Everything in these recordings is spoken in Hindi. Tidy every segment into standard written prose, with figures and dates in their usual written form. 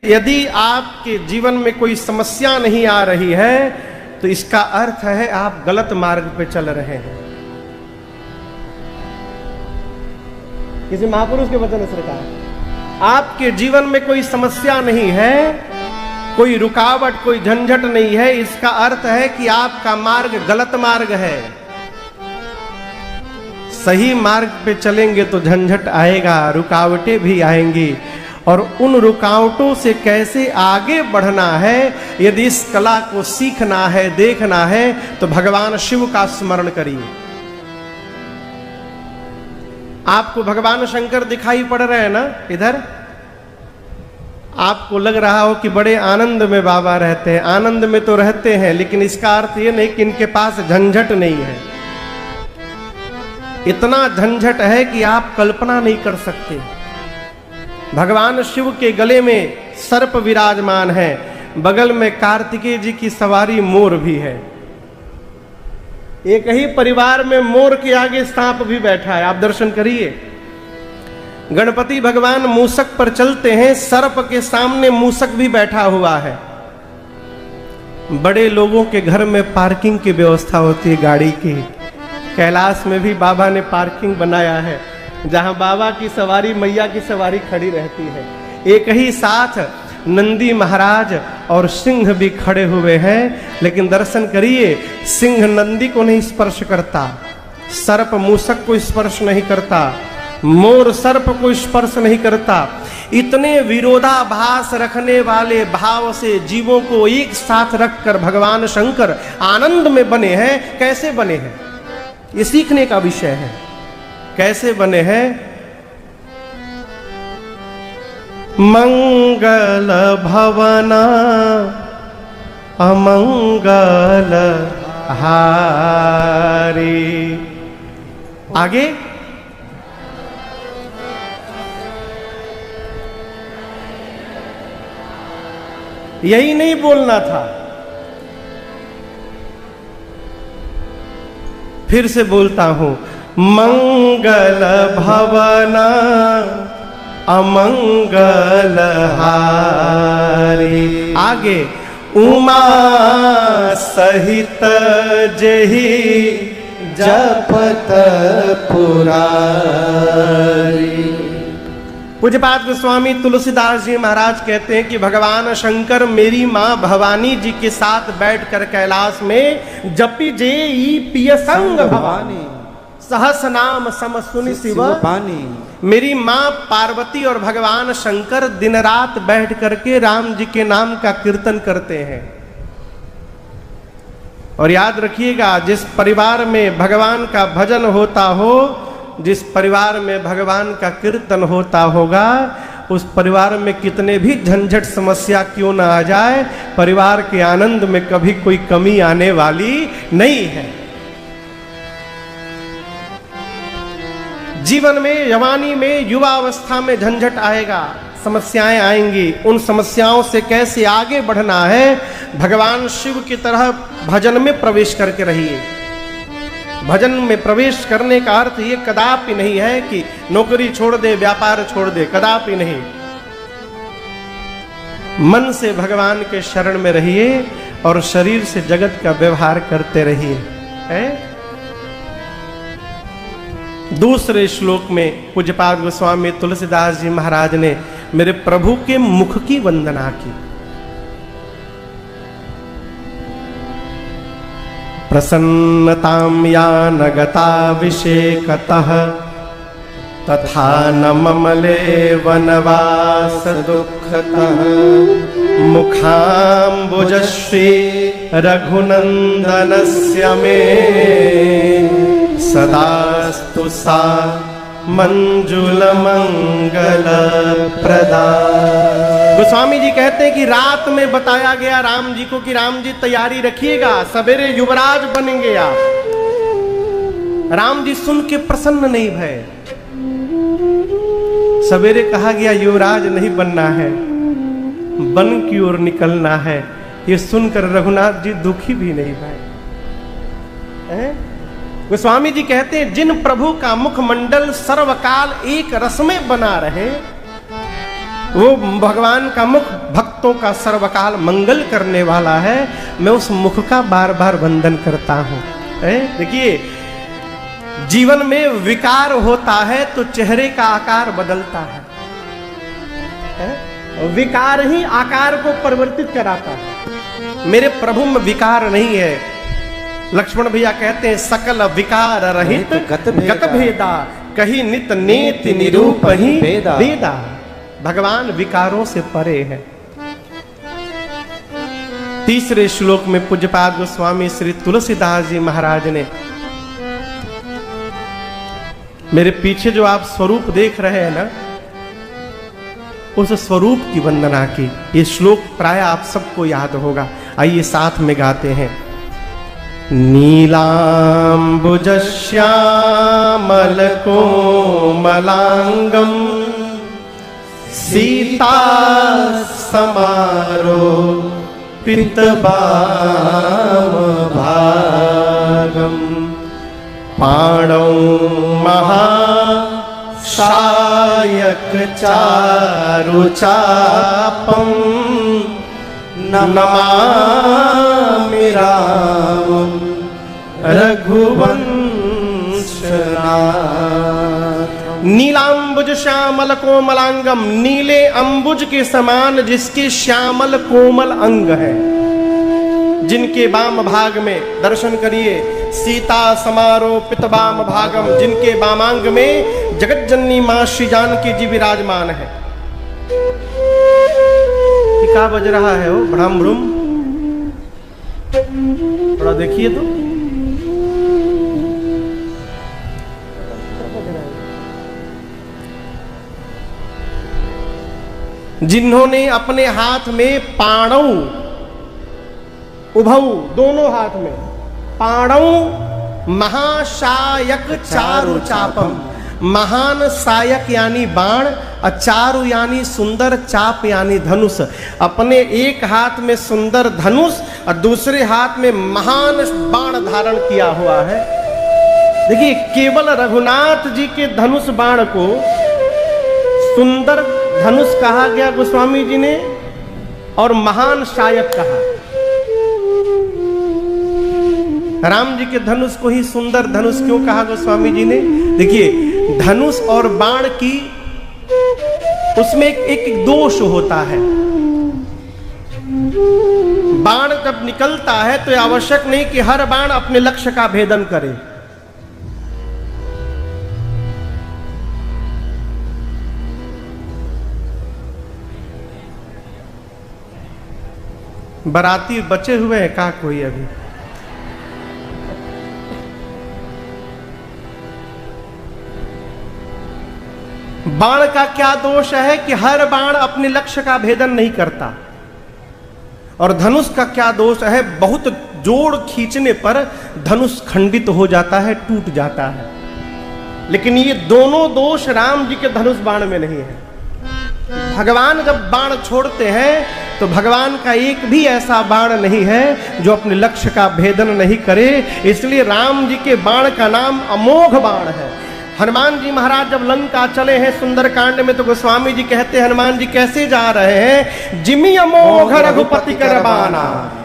यदि आपके जीवन में कोई समस्या नहीं आ रही है तो इसका अर्थ है आप गलत मार्ग पे चल रहे हैं। किसी महापुरुष के वचन से कहा, आपके जीवन में कोई समस्या नहीं है, कोई रुकावट, कोई झंझट नहीं है, इसका अर्थ है कि आपका मार्ग गलत मार्ग है। सही मार्ग पे चलेंगे तो झंझट आएगा, रुकावटें भी आएंगी, और उन रुकावटों से कैसे आगे बढ़ना है, यदि इस कला को सीखना है, देखना है, तो भगवान शिव का स्मरण करिए। आपको भगवान शंकर दिखाई पड़ रहे हैं ना इधर? आपको लग रहा हो कि बड़े आनंद में बाबा रहते हैं। आनंद में तो रहते हैं, लेकिन इसका अर्थ ये नहीं कि इनके पास झंझट नहीं है। इतना झंझट है कि आप कल्पना नहीं कर सकते। भगवान शिव के गले में सर्प विराजमान है, बगल में कार्तिकेय जी की सवारी मोर भी है। एक ही परिवार में मोर के आगे सांप भी बैठा है, आप दर्शन करिए। गणपति भगवान मूषक पर चलते हैं, सर्प के सामने मूषक भी बैठा हुआ है। बड़े लोगों के घर में पार्किंग की व्यवस्था होती है गाड़ी की। कैलाश में भी बाबा ने पार्किंग बनाया है, जहां बाबा की सवारी, मैया की सवारी खड़ी रहती है। एक ही साथ नंदी महाराज और सिंह भी खड़े हुए हैं, लेकिन दर्शन करिए, सिंह नंदी को नहीं स्पर्श करता, सर्प मूषक को स्पर्श नहीं करता, मोर सर्प को स्पर्श नहीं करता। इतने विरोधाभास रखने वाले भाव से जीवों को एक साथ रखकर भगवान शंकर आनंद में बने हैं। कैसे बने हैं, ये सीखने का विषय है। कैसे बने हैं? मंगल भवना अमंगल हारी। आगे यही नहीं बोलना था, फिर से बोलता हूं, मंगल भवना अमंगल हारी। आगे उमा सहित जही जपत पुरारी। पूज्यपाद गोस्वामी तुलसीदास जी महाराज कहते हैं कि भगवान शंकर मेरी मां भवानी जी के साथ बैठकर कैलाश में जपी जे पिय संग भवानी, सहस नाम सम सुनि शिव पानी। मेरी मां पार्वती और भगवान शंकर दिन रात बैठ करके राम जी के नाम का कीर्तन करते हैं। और याद रखिएगा, जिस परिवार में भगवान का भजन होता हो, जिस परिवार में भगवान का कीर्तन होता होगा, उस परिवार में कितने भी झंझट समस्या क्यों ना आ जाए, परिवार के आनंद में कभी कोई कमी आने वाली नहीं है। जीवन में, जवानी में, युवा अवस्था में झंझट आएगा, समस्याएं आएंगी। उन समस्याओं से कैसे आगे बढ़ना है, भगवान शिव की तरह भजन में प्रवेश करके रहिए। भजन में प्रवेश करने का अर्थ ये कदापि नहीं है कि नौकरी छोड़ दे, व्यापार छोड़ दे, कदापि नहीं। मन से भगवान के शरण में रहिए और शरीर से जगत का व्यवहार करते रहिए। दूसरे श्लोक में पूज्यपाद गोस्वामी तुलसीदास जी महाराज ने मेरे प्रभु के मुख की वंदना की। प्रसन्नतां या नगता विषेकतः तथा न ममले वनवास दुःखतः। मुखाम्बुजश्री रघुनंदनस्य मे सदास्तु सा मंजुल मंगल प्रदा। गोस्वामी जी कहते हैं कि रात में बताया गया राम जी को कि राम जी तैयारी रखिएगा, सवेरे युवराज बनेंगे आप। राम जी सुन के प्रसन्न नहीं भय। सवेरे कहा गया युवराज नहीं बनना है, वन की ओर निकलना है। ये सुनकर रघुनाथ जी दुखी भी नहीं भय। गोस्वामी जी कहते हैं, जिन प्रभु का मुखमंडल सर्वकाल एक रस में बना रहे, वो भगवान का मुख भक्तों का सर्वकाल मंगल करने वाला है। मैं उस मुख का बार बार वंदन करता हूँ। देखिए, जीवन में विकार होता है तो चेहरे का आकार बदलता है। विकार ही आकार को परिवर्तित कराता है। मेरे प्रभु में विकार नहीं है। लक्ष्मण भैया कहते हैं सकल विकार रहित गत भेदा, कहीं नित नेति निरूप ही भेदा। भगवान विकारों से परे है। तीसरे श्लोक में पूज्यपाद गोस्वामी श्री तुलसीदास जी महाराज ने, मेरे पीछे जो आप स्वरूप देख रहे हैं ना, उस स्वरूप की वंदना की। ये श्लोक प्राय आप सबको याद होगा। आइए साथ में गाते हैं। नीलांबुज श्यामल कोमलांगम सीता समारो पितबाम भागम पाणौ महाशायक चारु चापम नमामि रामं रघुवंशनाथम्। नीलांबुज श्यामल कोमलांगम, नीले अंबुज के समान जिसके श्यामल कोमल अंग है, जिनके वाम भाग में दर्शन करिए सीता समारोह पितवाम भागम, जिनके वामांग में जगत जननी मां श्री जानकी जी विराजमान है। क्या बज रहा है वो भ्रम भ्रुम? थोड़ा देखिए तो। जिन्होंने अपने हाथ में पाणौ, उभौ दोनों हाथ में, पाणौ महाशायक चारु चापम, महान सायक यानी बाण, चारु यानी सुंदर, चाप यानी धनुष। अपने एक हाथ में सुंदर धनुष और दूसरे हाथ में महान बाण धारण किया हुआ है। देखिए, केवल रघुनाथ जी के धनुष बाण को सुंदर धनुष कहा गया गोस्वामी जी ने, और महान सायक कहा। राम जी के धनुष को ही सुंदर धनुष क्यों कहा गोस्वामी जी ने? देखिए, धनुष और बाण की उसमें एक दोष होता है। बाण जब निकलता है तो आवश्यक नहीं कि हर बाण अपने लक्ष्य का भेदन करे। बाराती बचे हुए हैं का कोई अभी? बाण का क्या दोष है कि हर बाण अपने लक्ष्य का भेदन नहीं करता। और धनुष का क्या दोष है? बहुत जोड़ खींचने पर धनुष खंडित हो जाता है, टूट जाता है। लेकिन ये दोनों दोष राम जी के धनुष बाण में नहीं है। भगवान जब बाण छोड़ते हैं तो भगवान का एक भी ऐसा बाण नहीं है जो अपने लक्ष्य का भेदन नहीं करे। इसलिए राम जी के बाण का नाम अमोघ बाण है। हनुमान जी महाराज जब लंका चले हैं सुंदरकांड में, तो गोस्वामी जी कहते हैं हनुमान जी कैसे जा रहे हैं? जिमि अमोघ रघुपति कर बाना,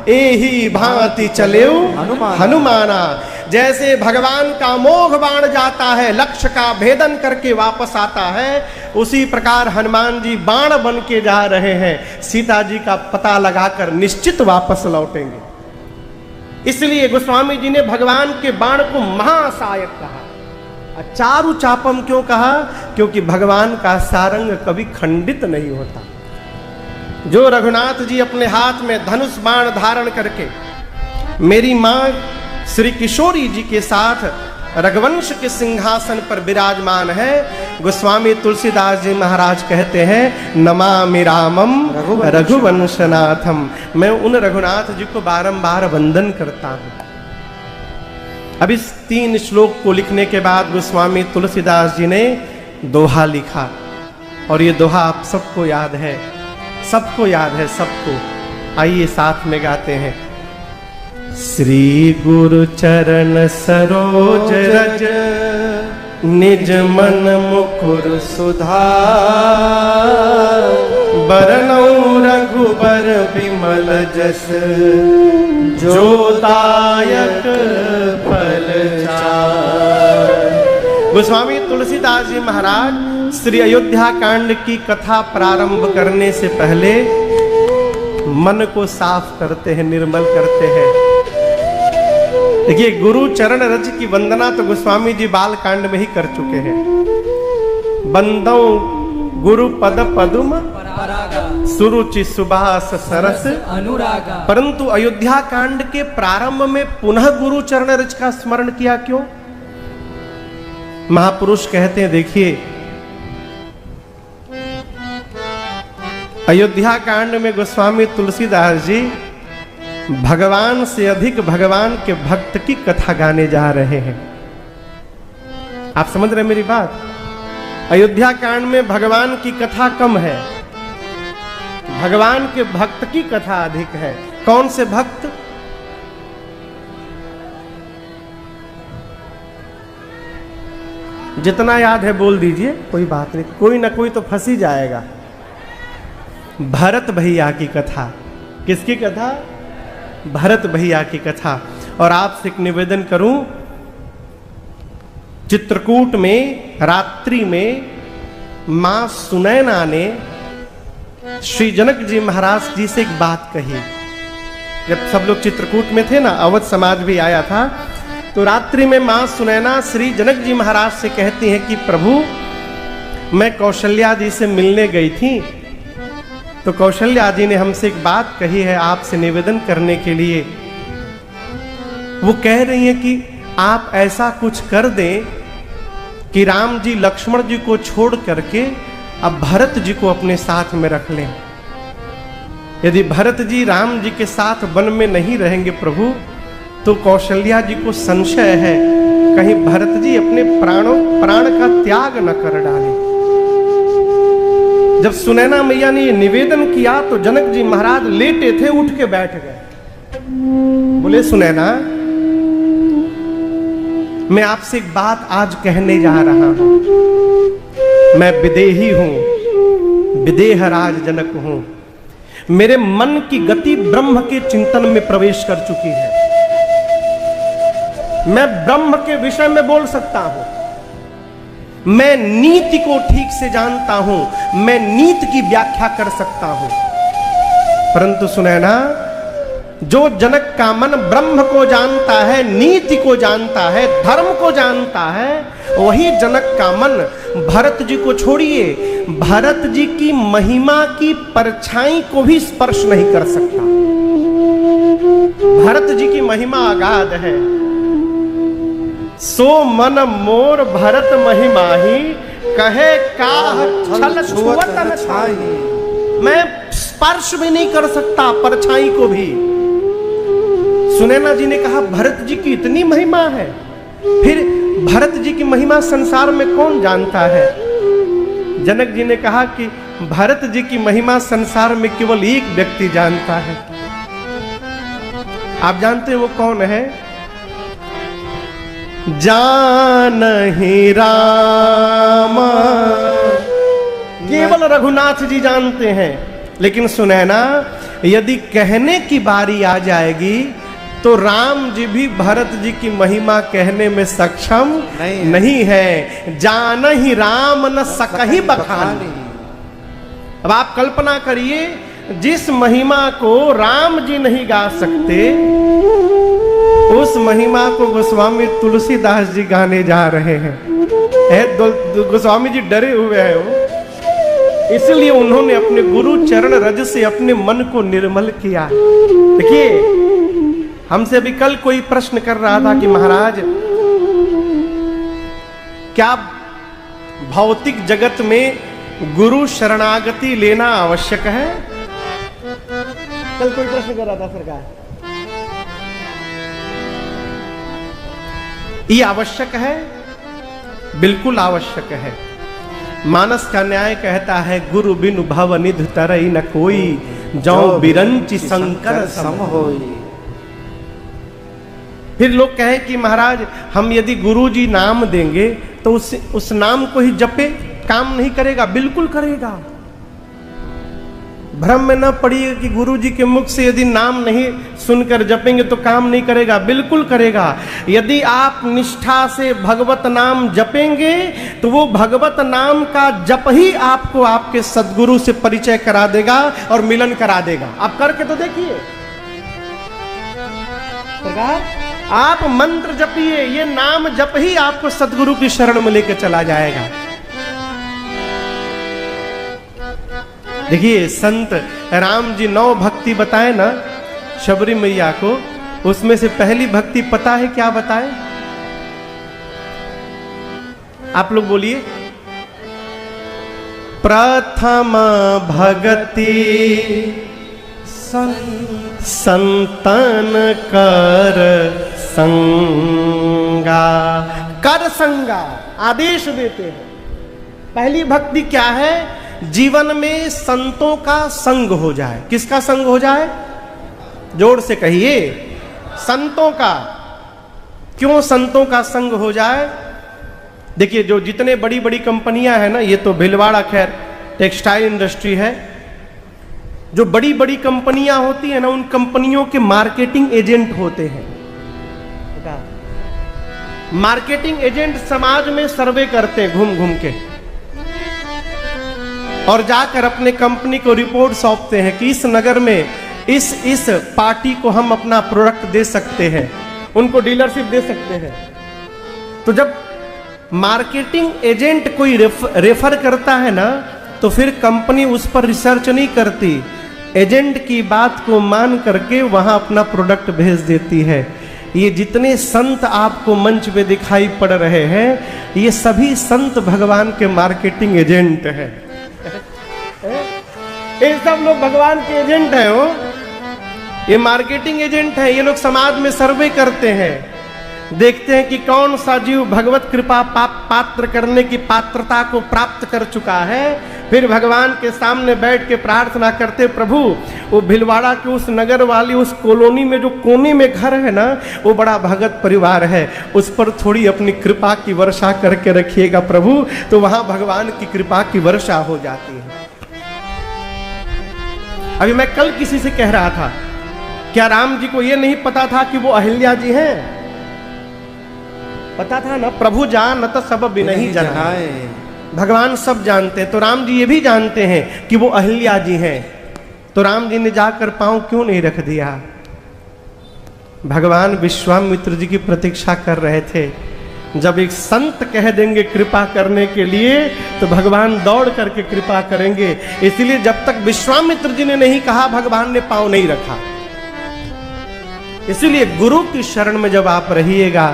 एही भांति चलेउ हनुमाना। जैसे भगवान का अमोघ बाण जाता है, लक्ष्य का भेदन करके वापस आता है, उसी प्रकार हनुमान जी बाण बन के जा रहे हैं। सीता जी का पता लगाकर निश्चित वापस लौटेंगे। इसलिए गोस्वामी जी ने भगवान के बाण को महासायक कहा। चारु चापम क्यों कहा? क्योंकि भगवान का सारंग कभी खंडित नहीं होता। जो रघुनाथ जी अपने हाथ में धनुष बाण धारण करके मेरी मां श्री किशोरी जी के साथ रघुवंश के सिंहासन पर विराजमान है, गोस्वामी तुलसीदास जी महाराज कहते हैं नमामि रामम रघुवंशनाथम। मैं उन रघुनाथ जी को बारंबार वंदन करता हूं। अब इस 3 श्लोक को लिखने के बाद गोस्वामी तुलसीदास जी ने दोहा लिखा, और ये दोहा आप सबको याद है, सबको याद है, सबको। आइए साथ में गाते हैं। श्री गुरु चरण सरोज रज, निज मन मुकुर सुधार, बरनौ रघुबर बिमल जस जो दायक फल चार। गोस्वामी तुलसीदास जी महाराज श्री अयोध्या कांड की कथा प्रारंभ करने से पहले मन को साफ करते हैं, निर्मल करते हैं। देखिए, गुरु चरण रज की वंदना तो गोस्वामी जी बाल कांड में ही कर चुके हैं। बंदौ गुरु पद पदुम सुरुचि सुबास सरस अनुरागा। परंतु अयोध्या कांड के प्रारंभ में पुनः गुरु चरण रज का स्मरण किया क्यों? महापुरुष कहते हैं, देखिए, अयोध्या कांड में गोस्वामी तुलसीदास जी भगवान से अधिक भगवान के भक्त की कथा गाने जा रहे हैं। आप समझ रहे हैं मेरी बात? अयोध्या कांड में भगवान की कथा कम है, भगवान के भक्त की कथा अधिक है। कौन से भक्त? जितना याद है बोल दीजिए, कोई बात नहीं, कोई ना कोई तो फंस ही जाएगा। भरत भैया की कथा। किसकी कथा? भरत भैया की कथा। और आपसे एक निवेदन करूं, चित्रकूट में रात्रि में मां सुनैना ने श्री जनक जी महाराज जी से एक बात कही। जब सब लोग चित्रकूट में थे ना, अवध समाज भी आया था, तो रात्रि में मां सुनैना श्री जनक जी महाराज से कहती हैं कि प्रभु, मैं कौशल्या जी से मिलने गई थी, तो कौशल्या जी ने हमसे एक बात कही है आपसे निवेदन करने के लिए। वो कह रही है कि आप ऐसा कुछ कर दें कि राम जी लक्ष्मण जी को छोड़ करके अब भरत जी को अपने साथ में रख लें। यदि भरत जी राम जी के साथ वन में नहीं रहेंगे प्रभु, तो कौशल्या जी को संशय है कहीं भरत जी अपने प्राण का त्याग न कर डाले। जब सुनैना मैया ने ये निवेदन किया तो जनक जी महाराज लेटे थे, उठ के बैठ गए। बोले, सुनैना, मैं आपसे एक बात आज कहने जा रहा हूं। मैं विदेही हूं, विदेह राज जनक हूं। मेरे मन की गति ब्रह्म के चिंतन में प्रवेश कर चुकी है। मैं ब्रह्म के विषय में बोल सकता हूं। मैं नीति को ठीक से जानता हूं, मैं नीति की व्याख्या कर सकता हूं। परंतु सुनैना, जो जनक का मन ब्रह्म को जानता है, नीति को जानता है, धर्म को जानता है, वही जनक का मन भरत जी को छोड़िए, भरत जी की महिमा की परछाई को भी स्पर्श नहीं कर सकता। भरत जी की महिमा अगाध है। सो मन मोर भरत महिमा ही, कहे काह छल छुअत न छाई। मैं स्पर्श भी नहीं कर सकता परछाई को भी। सुनैना जी ने कहा, भरत जी की इतनी महिमा है, फिर भरत जी की महिमा संसार में कौन जानता है? जनक जी ने कहा कि भरत जी की महिमा संसार में केवल एक व्यक्ति जानता है। आप जानते हैं वो कौन है? जानहि राम, केवल रघुनाथ जी जानते हैं। लेकिन सुनैना, यदि कहने की बारी आ जाएगी तो राम जी भी भरत जी की महिमा कहने में सक्षम नहीं है। जानहि राम न सकहि बखानी। अब आप कल्पना करिए, जिस महिमा को राम जी नहीं गा सकते, उस महिमा को गोस्वामी तुलसीदास जी गाने जा रहे हैं। गोस्वामी जी डरे हुए हैं वो, इसलिए उन्होंने अपने गुरु चरण रज से अपने मन को निर्मल किया। देखिए, हमसे अभी कल कोई प्रश्न कर रहा था कि महाराज, क्या भौतिक जगत में गुरु शरणागति लेना आवश्यक है? कल कोई प्रश्न कर रहा था सरकार। ये आवश्यक है? बिल्कुल आवश्यक है। मानस का न्याय कहता है, गुरु बिनु भव निधि तरई न कोई, जौ बिरंचि शंकर सम होई। फिर लोग कहें कि महाराज, हम यदि गुरु जी नाम देंगे तो उस नाम को ही जपे, काम नहीं करेगा? बिल्कुल करेगा। भ्रम में न पड़िए कि गुरु जी के मुख से यदि नाम नहीं सुनकर जपेंगे तो काम नहीं करेगा। बिल्कुल करेगा। यदि आप निष्ठा से भगवत नाम जपेंगे तो वो भगवत नाम का जप ही आपको आपके सद्गुरु से परिचय करा देगा और मिलन करा देगा। आप करके तो देखिए। आप मंत्र जपिए, ये नाम जप ही आपको सद्गुरु की शरण में लेकर चला जाएगा। देखिए संत राम जी 9 भक्ति बताए ना शबरी मैया को, उसमें से पहली भक्ति पता है क्या बताए? आप लोग बोलिए। प्रथम भगति संतन कर संगा। कर संगा आदेश देते हैं। पहली भक्ति क्या है? जीवन में संतों का संग हो जाए। किसका संग हो जाए? जोर से कहिए, संतों का। क्यों संतों का संग हो जाए? देखिए जो जितने बड़ी बड़ी कंपनियां हैं ना, ये तो भिलवाड़ा खैर टेक्सटाइल इंडस्ट्री है। जो बड़ी बड़ी कंपनियां होती है ना, उन कंपनियों के मार्केटिंग एजेंट होते हैं। मार्केटिंग एजेंट समाज में सर्वे करते हैं घूम घूम के, और जाकर अपने कंपनी को रिपोर्ट सौंपते हैं कि इस नगर में इस पार्टी को हम अपना प्रोडक्ट दे सकते हैं, उनको डीलरशिप दे सकते हैं। तो जब मार्केटिंग एजेंट कोई रेफर करता है ना, तो फिर कंपनी उस पर रिसर्च नहीं करती, एजेंट की बात को मान करके वहां अपना प्रोडक्ट भेज देती है। ये जितने संत आपको मंच पे दिखाई पड़ रहे हैं, ये सभी संत भगवान के मार्केटिंग एजेंट हैं। ये सब लोग भगवान के एजेंट हैं। वो ये मार्केटिंग एजेंट हैं। ये लोग समाज में सर्वे करते हैं, देखते हैं कि कौन सा जीव भगवत कृपा पात्र करने की पात्रता को प्राप्त कर चुका है। फिर भगवान के सामने बैठ के प्रार्थना करते, प्रभु वो भिलवाड़ा के उस नगर वाली उस कॉलोनी में जो कोने में घर है ना, वो बड़ा भगत परिवार है, उस पर थोड़ी अपनी कृपा की वर्षा करके रखिएगा प्रभु। तो वहां भगवान की कृपा की वर्षा हो जाती है। अभी मैं कल किसी से कह रहा था, क्या राम जी को यह नहीं पता था कि वो अहिल्या जी हैं? पता था ना, प्रभु जानत सब बिनहि जनाए। भगवान सब जानते हैं, तो राम जी ये भी जानते हैं कि वो अहिल्या जी हैं। तो राम जी ने जाकर पांव क्यों नहीं रख दिया? भगवान विश्वामित्र जी की प्रतीक्षा कर रहे थे। जब एक संत कह देंगे कृपा करने के लिए, तो भगवान दौड़ करके कृपा करेंगे। इसलिए जब तक विश्वामित्र जी ने नहीं कहा, भगवान ने पांव नहीं रखा। इसीलिए गुरु की शरण में जब आप रहिएगा,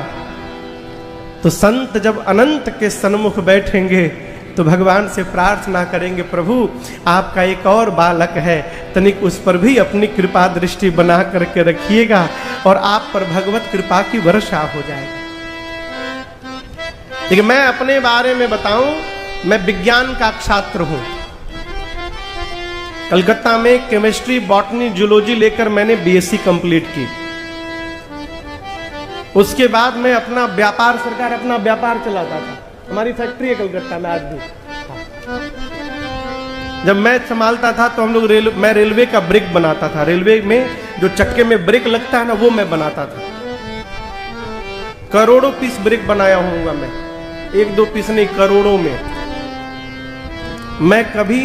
तो संत जब अनंत के सन्मुख बैठेंगे तो भगवान से प्रार्थना करेंगे, प्रभु आपका एक और बालक है, तनिक उस पर भी अपनी कृपा दृष्टि बना करके रखिएगा और आप पर भगवत कृपा की वर्षा हो जाएगी। देखिए मैं अपने बारे में बताऊं, मैं विज्ञान का छात्र हूं। कलकत्ता में केमिस्ट्री, बॉटनी, जूलॉजी लेकर मैंने बीएससी कंप्लीट की। उसके बाद मैं अपना व्यापार, सरकार अपना व्यापार चलाता था। हमारी फैक्ट्री है कलकत्ता में आज भी। जब मैं संभालता था तो हम लोग मैं रेलवे का ब्रेक बनाता था। रेलवे में जो चक्के में ब्रेक लगता है ना, वो मैं बनाता था। करोड़ों पीस ब्रेक बनाया होऊंगा मैं, 1-2 पीस नहीं, करोड़ों में। मैं कभी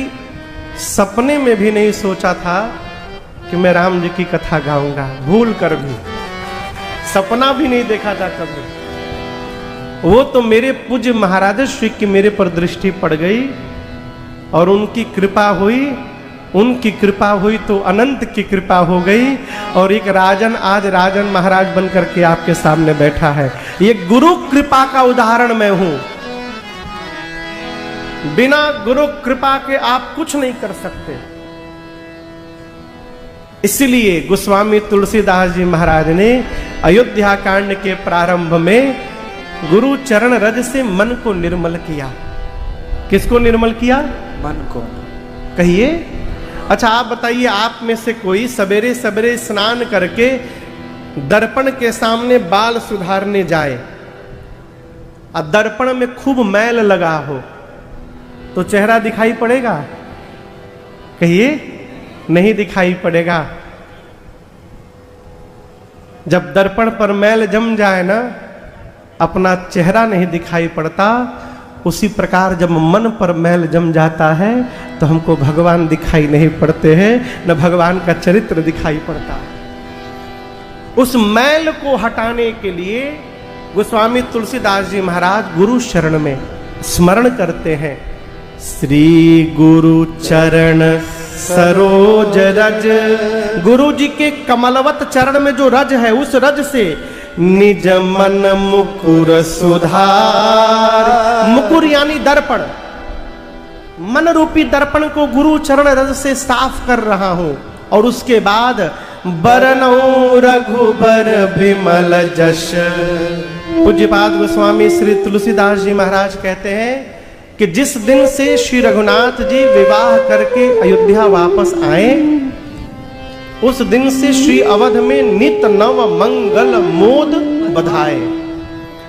सपने में भी नहीं सोचा था कि मैं राम जी की कथा गाऊंगा, भूल कर भी सपना भी नहीं देखा था कभी। वो तो मेरे पूज्य महाराज श्री की मेरे पर दृष्टि पड़ गई और उनकी कृपा हुई। उनकी कृपा हुई तो अनंत की कृपा हो गई और एक राजन आज राजन महाराज बन करके आपके सामने बैठा है। ये गुरु कृपा का उदाहरण मैं हूं। बिना गुरु कृपा के आप कुछ नहीं कर सकते। इसलिए गोस्वामी तुलसीदास जी महाराज ने अयोध्या कांड के प्रारंभ में गुरु चरण रज से मन को निर्मल किया। किसको निर्मल किया? मन को। कहिए। अच्छा आप बताइए, आप में से कोई सवेरे सवेरे स्नान करके दर्पण के सामने बाल सुधारने जाए और दर्पण में खूब मैल लगा हो तो चेहरा दिखाई पड़ेगा? कहिए। नहीं दिखाई पड़ेगा। जब दर्पण पर मैल जम जाए ना, अपना चेहरा नहीं दिखाई पड़ता, उसी प्रकार जब मन पर मैल जम जाता है तो हमको भगवान दिखाई नहीं पड़ते हैं, न भगवान का चरित्र दिखाई पड़ता है। उस मैल को हटाने के लिए गोस्वामी तुलसीदास जी महाराज गुरु शरण में स्मरण करते हैं, श्री गुरु चरण सरोज रज। गुरु जी के कमलवत चरण में जो रज है, उस रज से निज मन मुकुर सुधार। मुकुर यानी दर्पण, मन रूपी दर्पण को गुरु चरण रज से साफ कर रहा हूं। और उसके बाद बरनऊ रघुबर विमल जश। पूज्यपाद गोस्वामी श्री तुलसीदास जी महाराज कहते हैं कि जिस दिन से श्री रघुनाथ जी विवाह करके अयोध्या वापस आए, उस दिन से श्री अवध में नित्य नव मंगल मोद बधाए।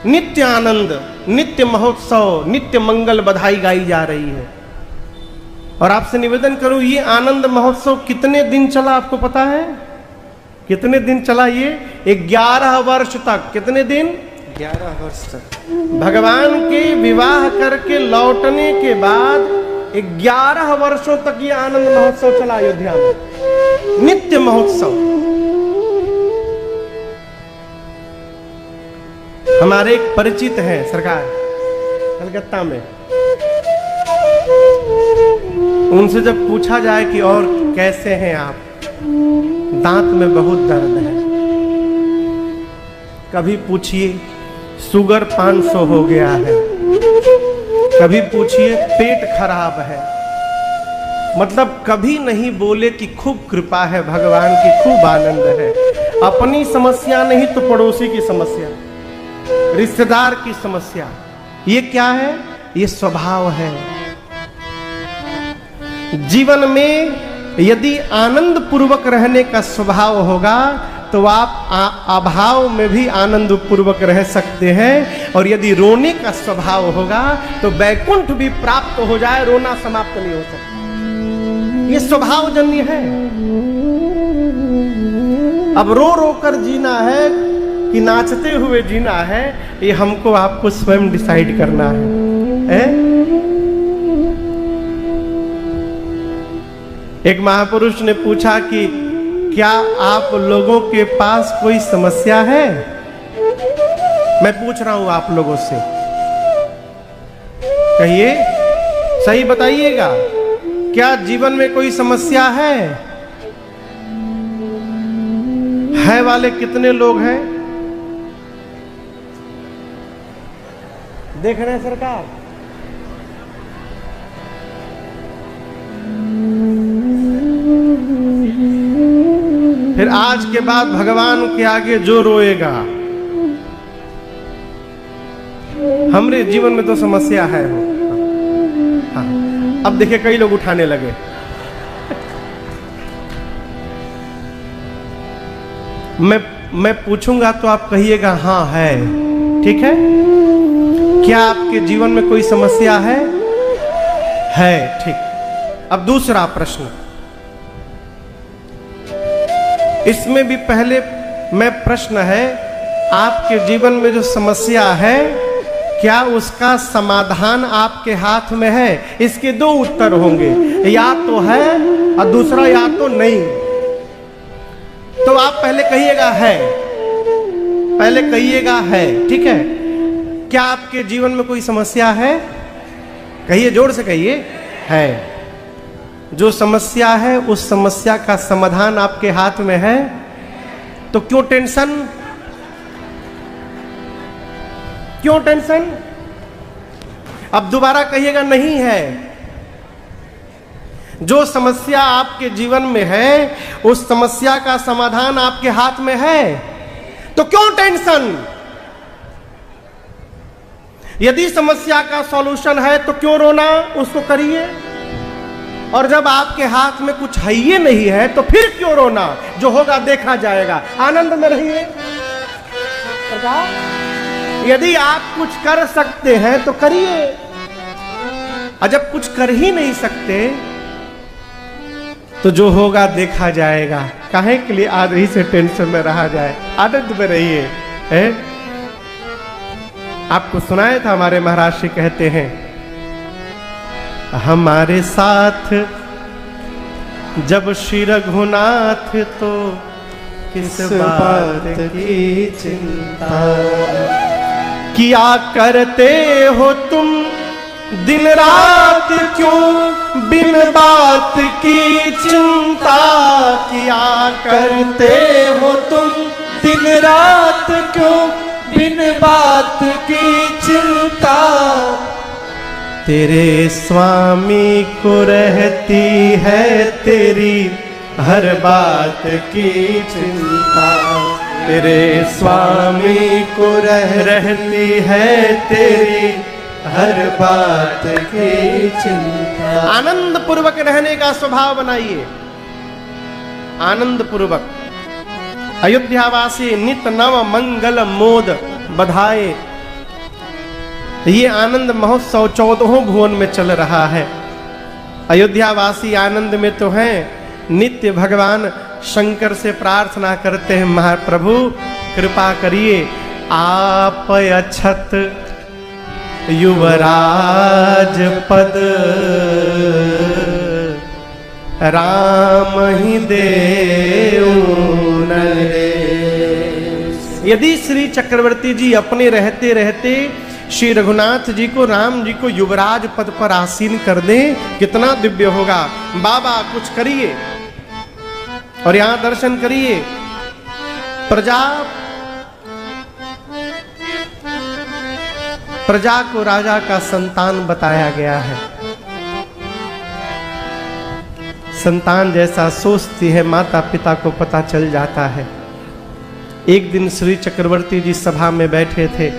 नित्य आनंद, नित्य महोत्सव, नित्य मंगल बधाई गाई जा रही है। और आपसे निवेदन करूं, ये आनंद महोत्सव कितने दिन चला आपको पता है? कितने दिन चला ये? 11 वर्ष तक। कितने दिन? 11 वर्ष तक। भगवान के विवाह करके लौटने के बाद 11 वर्षों तक ये आनंद महोत्सव चला अयोध्या में, नित्य महोत्सव। हमारे एक परिचित हैं सरकार कलकत्ता में, उनसे जब पूछा जाए कि और कैसे हैं आप, दांत में बहुत दर्द है। कभी पूछिए शुगर 500 हो गया है, कभी पूछिए पेट खराब है। मतलब कभी नहीं बोले कि खूब कृपा है भगवान की, खूब आनंद है। अपनी समस्या नहीं तो पड़ोसी की समस्या, रिश्तेदार की समस्या। ये क्या है? ये स्वभाव है। जीवन में यदि आनंद पूर्वक रहने का स्वभाव होगा तो आप अभाव में भी आनंद पूर्वक रह सकते हैं। और यदि रोने का स्वभाव होगा तो वैकुंठ भी प्राप्त हो जाए, रोना समाप्त नहीं हो सकता। ये स्वभाव जन्य है। अब रो रो कर जीना है कि नाचते हुए जीना है, ये हमको आपको स्वयं डिसाइड करना है। एक महापुरुष ने पूछा कि क्या आप लोगों के पास कोई समस्या है? मैं पूछ रहा हूं आप लोगों से, कहिए, सही बताइएगा, क्या जीवन में कोई समस्या है? है वाले कितने लोग हैं? देख रहे हैं सरकार? फिर आज के बाद भगवान के आगे जो रोएगा, हमरे जीवन में तो समस्या है हो। हाँ, अब देखिए कई लोग उठाने लगे। मैं पूछूंगा तो आप कहिएगा हाँ है, ठीक है? क्या आपके जीवन में कोई समस्या है? ठीक। अब दूसरा प्रश्न, इसमें भी पहले मैं प्रश्न है, आपके जीवन में जो समस्या है, क्या उसका समाधान आपके हाथ में है? इसके दो उत्तर होंगे, या तो है और दूसरा या तो नहीं। तो आप पहले कहिएगा है, पहले कहिएगा है, ठीक है? क्या आपके जीवन में कोई समस्या है? कहिए, जोर से कहिए, है। जो समस्या है उस समस्या का समाधान आपके हाथ में है, तो क्यों टेंशन? क्यों टेंशन? अब दोबारा कहिएगा नहीं है। जो समस्या आपके जीवन में है उस समस्या का समाधान आपके हाथ में है, तो क्यों टेंशन? यदि समस्या का सॉल्यूशन है तो क्यों रोना? उसको करिए। और जब आपके हाथ में कुछ है ही नहीं है तो फिर क्यों रोना? जो होगा देखा जाएगा। आनंद में रहिए। यदि आप कुछ कर सकते हैं तो करिए, और जब कुछ कर ही नहीं सकते तो जो होगा देखा जाएगा, काहे के लिए आज ही से टेंशन में रहा जाए, आनंद में रहिए। है आपको सुनाया था, हमारे महाराज जी कहते हैं, हमारे साथ जब श्री रघुनाथ तो किस बात की चिंता, किया करते हो तुम दिन रात क्यों बिन बात की चिंता, किया करते हो तुम दिन रात क्यों बिन बात की चिंता, तेरे स्वामी को रहती है तेरी हर बात की चिंता, तेरे स्वामी को रहती है तेरी हर बात की चिंता। आनंद पूर्वक रहने का स्वभाव बनाइए, आनंद पूर्वक। अयोध्यावासी नित नव मंगल मोद बधाए, ये आनंद महोत्सव 14 भुवन में चल रहा है। अयोध्यावासी आनंद में तो हैं, नित्य भगवान शंकर से प्रार्थना करते हैं, महाप्रभु कृपा करिए, आप अछत युवराज पद राम ही देऊ नरेश। यदि श्री चक्रवर्ती जी अपने रहते रहते श्री रघुनाथ जी को, राम जी को युवराज पद पर आसीन कर दें, कितना दिव्य होगा। बाबा कुछ करिए और यहां दर्शन करिए। प्रजा को राजा का संतान बताया गया है। संतान जैसा सोचती है, माता पिता को पता चल जाता है। एक दिन श्री चक्रवर्ती जी सभा में बैठे थे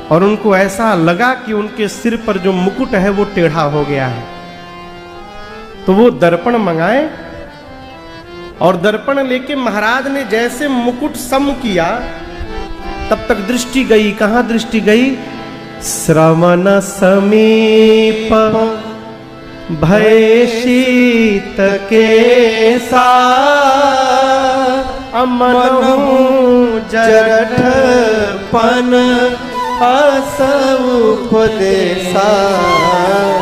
और उनको ऐसा लगा कि उनके सिर पर जो मुकुट है वो टेढ़ा हो गया है, तो वो दर्पण मंगाए और दर्पण लेके महाराज ने जैसे मुकुट सम किया, तब तक दृष्टि गई। कहां दृष्टि गई? श्रवण समीप भय शीत के सा, अमनहु जड़पन अस उपदेशा।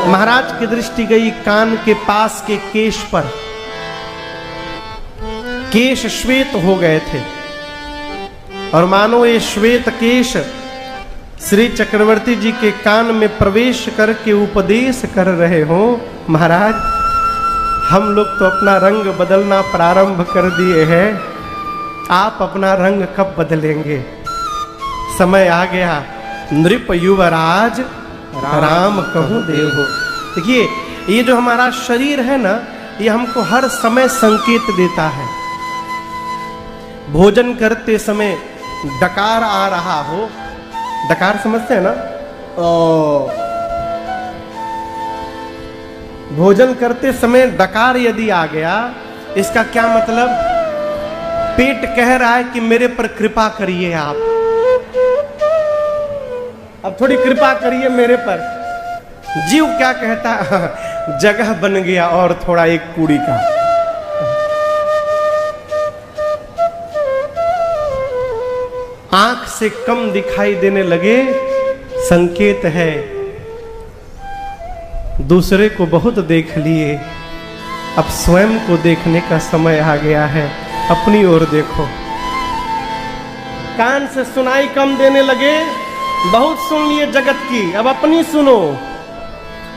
महाराज की दृष्टि गई कान के पास के केश पर। केश श्वेत हो गए थे और मानो ये श्वेत केश श्री चक्रवर्ती जी के कान में प्रवेश करके उपदेश कर रहे हो। महाराज, हम लोग तो अपना रंग बदलना प्रारंभ कर दिए हैं, आप अपना रंग कब बदलेंगे? समय आ गया, नृप युवराज राम कहूं देहो। देखिए, ये जो हमारा शरीर है ना, ये हमको हर समय संकेत देता है। भोजन करते समय डकार आ रहा हो, डकार समझते हैं ना? भोजन करते समय डकार यदि आ गया, इसका क्या मतलब? पेट कह रहा है कि मेरे पर कृपा करिए आप, अब थोड़ी कृपा करिए मेरे पर। जीव क्या कहता है? जगह बन गया और थोड़ा एक कूड़ी का। आंख से कम दिखाई देने लगे, संकेत है दूसरे को बहुत देख लिए, अब स्वयं को देखने का समय आ गया है। अपनी ओर देखो। कान से सुनाई कम देने लगे, बहुत सुन लिए जगत की, अब अपनी सुनो।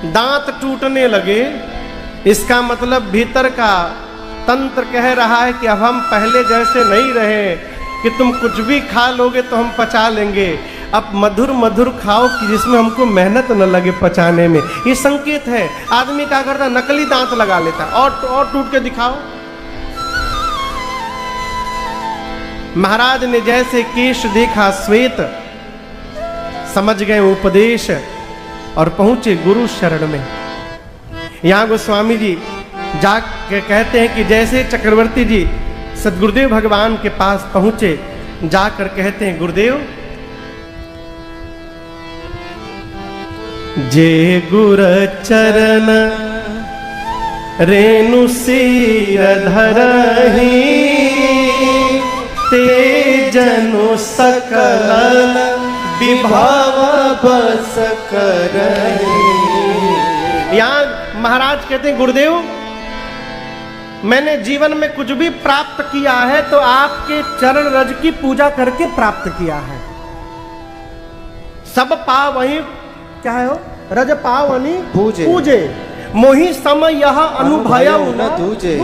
दांत टूटने लगे, इसका मतलब भीतर का तंत्र कह रहा है कि अब हम पहले जैसे नहीं रहे कि तुम कुछ भी खा लोगे तो हम पचा लेंगे। अब मधुर मधुर खाओ कि जिसमें हमको मेहनत न लगे पचाने में। ये संकेत है। आदमी क्या करता? नकली दांत लगा लेता, और टूट के दिखाओ। महाराज ने जैसे केश देखा श्वेत, समझ गए उपदेश और पहुंचे गुरु शरण में। यहां गोस्वामी जी जाके कहते हैं कि जैसे चक्रवर्ती जी सदगुरुदेव भगवान के पास पहुंचे, जाकर कहते हैं, गुरुदेव, जे गुर चरण रेणु सिर धरहि तेजनु सकल विभव बस करहि। यहाँ महाराज कहते हैं गुरुदेव, मैंने जीवन में कुछ भी प्राप्त किया है तो आपके चरण रज की पूजा करके प्राप्त किया है। सब पावहि क्या है हो? रज पावनि पूजे मोहि समय यह अनुभय न दूजे।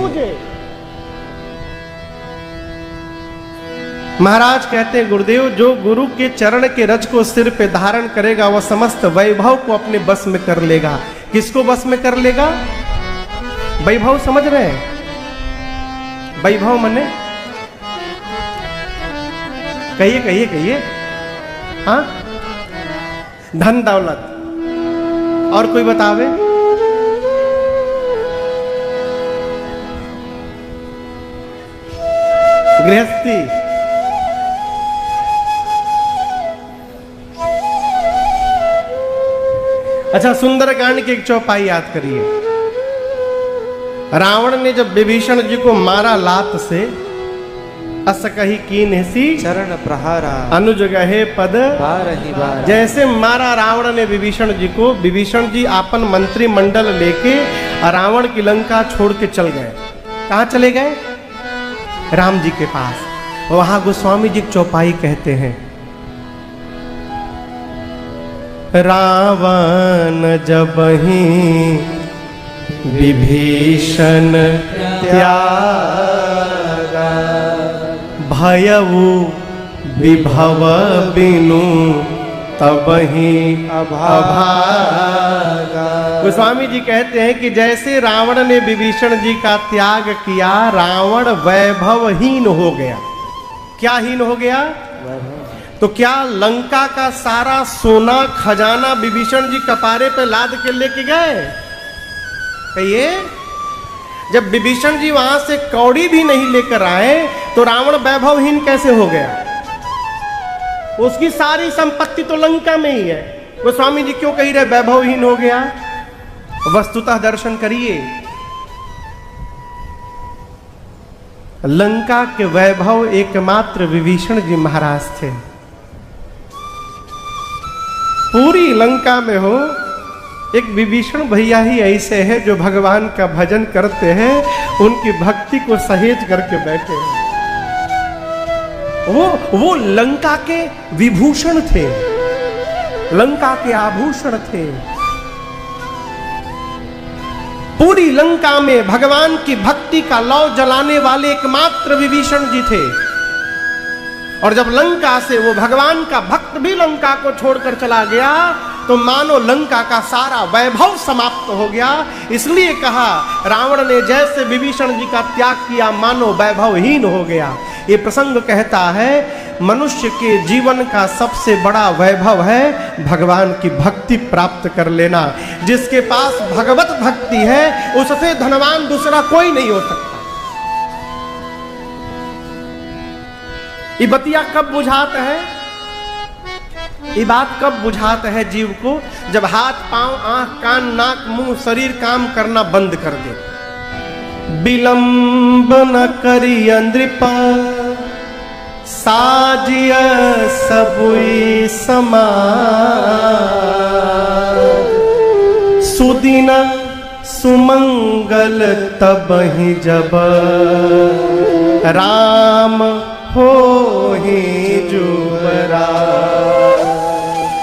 महाराज कहते हैं गुरुदेव, जो गुरु के चरण के रज को सिर पे धारण करेगा वह समस्त वैभव को अपने बस में कर लेगा। किसको बस में कर लेगा? वैभव समझ रहे हैं? वैभव मने कहिए कहिए कहिए। हाँ, धन दौलत। और कोई बतावे? गृहस्थी। अच्छा, सुंदरकांड की एक चौपाई याद करिए। रावण ने जब विभीषण जी को मारा लात से, अस कही कीन्हि चरण प्रहारा अनुज गहे पद बारहि बार। जैसे मारा रावण ने विभीषण जी को, विभीषण जी आपन मंत्रिमंडल लेके रावण की लंका छोड़ के चल गए। कहाँ चले गए? राम जी के पास। वहां गोस्वामी जी चौपाई कहते हैं, रावण जबहि विभीषण त्यागा, भयउ विभव बिनु तबहि अभागा। गोस्वामी जी कहते हैं कि जैसे रावण ने विभीषण जी का त्याग किया, रावण वैभवहीन हो गया। क्या हीन हो गया? तो क्या लंका का सारा सोना खजाना विभीषण जी कपारे पे लाद के लेके गए? कहिए। जब विभीषण जी वहां से कौड़ी भी नहीं लेकर आए तो रावण वैभवहीन कैसे हो गया? उसकी सारी संपत्ति तो लंका में ही है। वो स्वामी जी क्यों कही रहे वैभवहीन हो गया? वस्तुतः दर्शन करिए, लंका के वैभव एकमात्र विभीषण जी महाराज थे। पूरी लंका में हो एक विभीषण भैया ही ऐसे हैं जो भगवान का भजन करते हैं, उनकी भक्ति को सहेज करके बैठे हैं। वो लंका के विभूषण थे, लंका के आभूषण थे। पूरी लंका में भगवान की भक्ति का लौ जलाने वाले एकमात्र विभीषण जी थे। और जब लंका से वो भगवान का भक्त भी लंका को छोड़कर चला गया तो मानो लंका का सारा वैभव समाप्त हो गया। इसलिए कहा रावण ने जैसे विभीषण जी का त्याग किया मानो वैभवहीन हो गया। ये प्रसंग कहता है मनुष्य के जीवन का सबसे बड़ा वैभव है भगवान की भक्ति प्राप्त कर लेना। जिसके पास भगवत भक्ति है उससे धनवान दूसरा कोई नहीं हो सकता। ये बतिया कब बुझाता है? ये बात कब बुझाता है जीव को? जब हाथ पांव आंख कान नाक मुंह शरीर काम करना बंद कर दे। विलंब न करिय नृपा साजिय सबुई समाज, सुदिन सुमंगल तबहि जब राम हो ही जुबरा।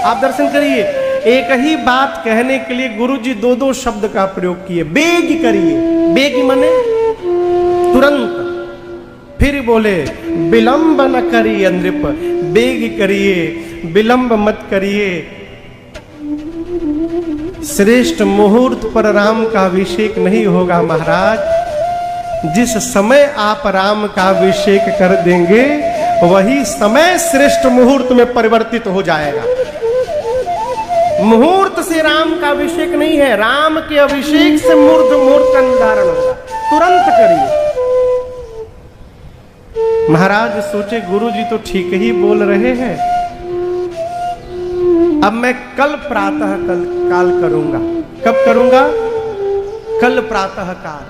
आप दर्शन करिए, एक ही बात कहने के लिए गुरुजी दो दो शब्द का प्रयोग किए। बेग करिए, बेग मने तुरंत। फिर बोले विलंब न करिए नृप, बेग करिए, विलंब मत करिए। श्रेष्ठ मुहूर्त पर राम का अभिषेक नहीं होगा महाराज। जिस समय आप राम का अभिषेक कर देंगे वही समय श्रेष्ठ मुहूर्त में परिवर्तित हो जाएगा। मुहूर्त से राम का अभिषेक नहीं है, राम के अभिषेक से मुहूर्त का निर्धारण होगा। तुरंत करिए। महाराज सोचे गुरुजी तो ठीक ही बोल रहे हैं, अब मैं कल प्रातः काल करूंगा। कब करूंगा? कल प्रातः काल।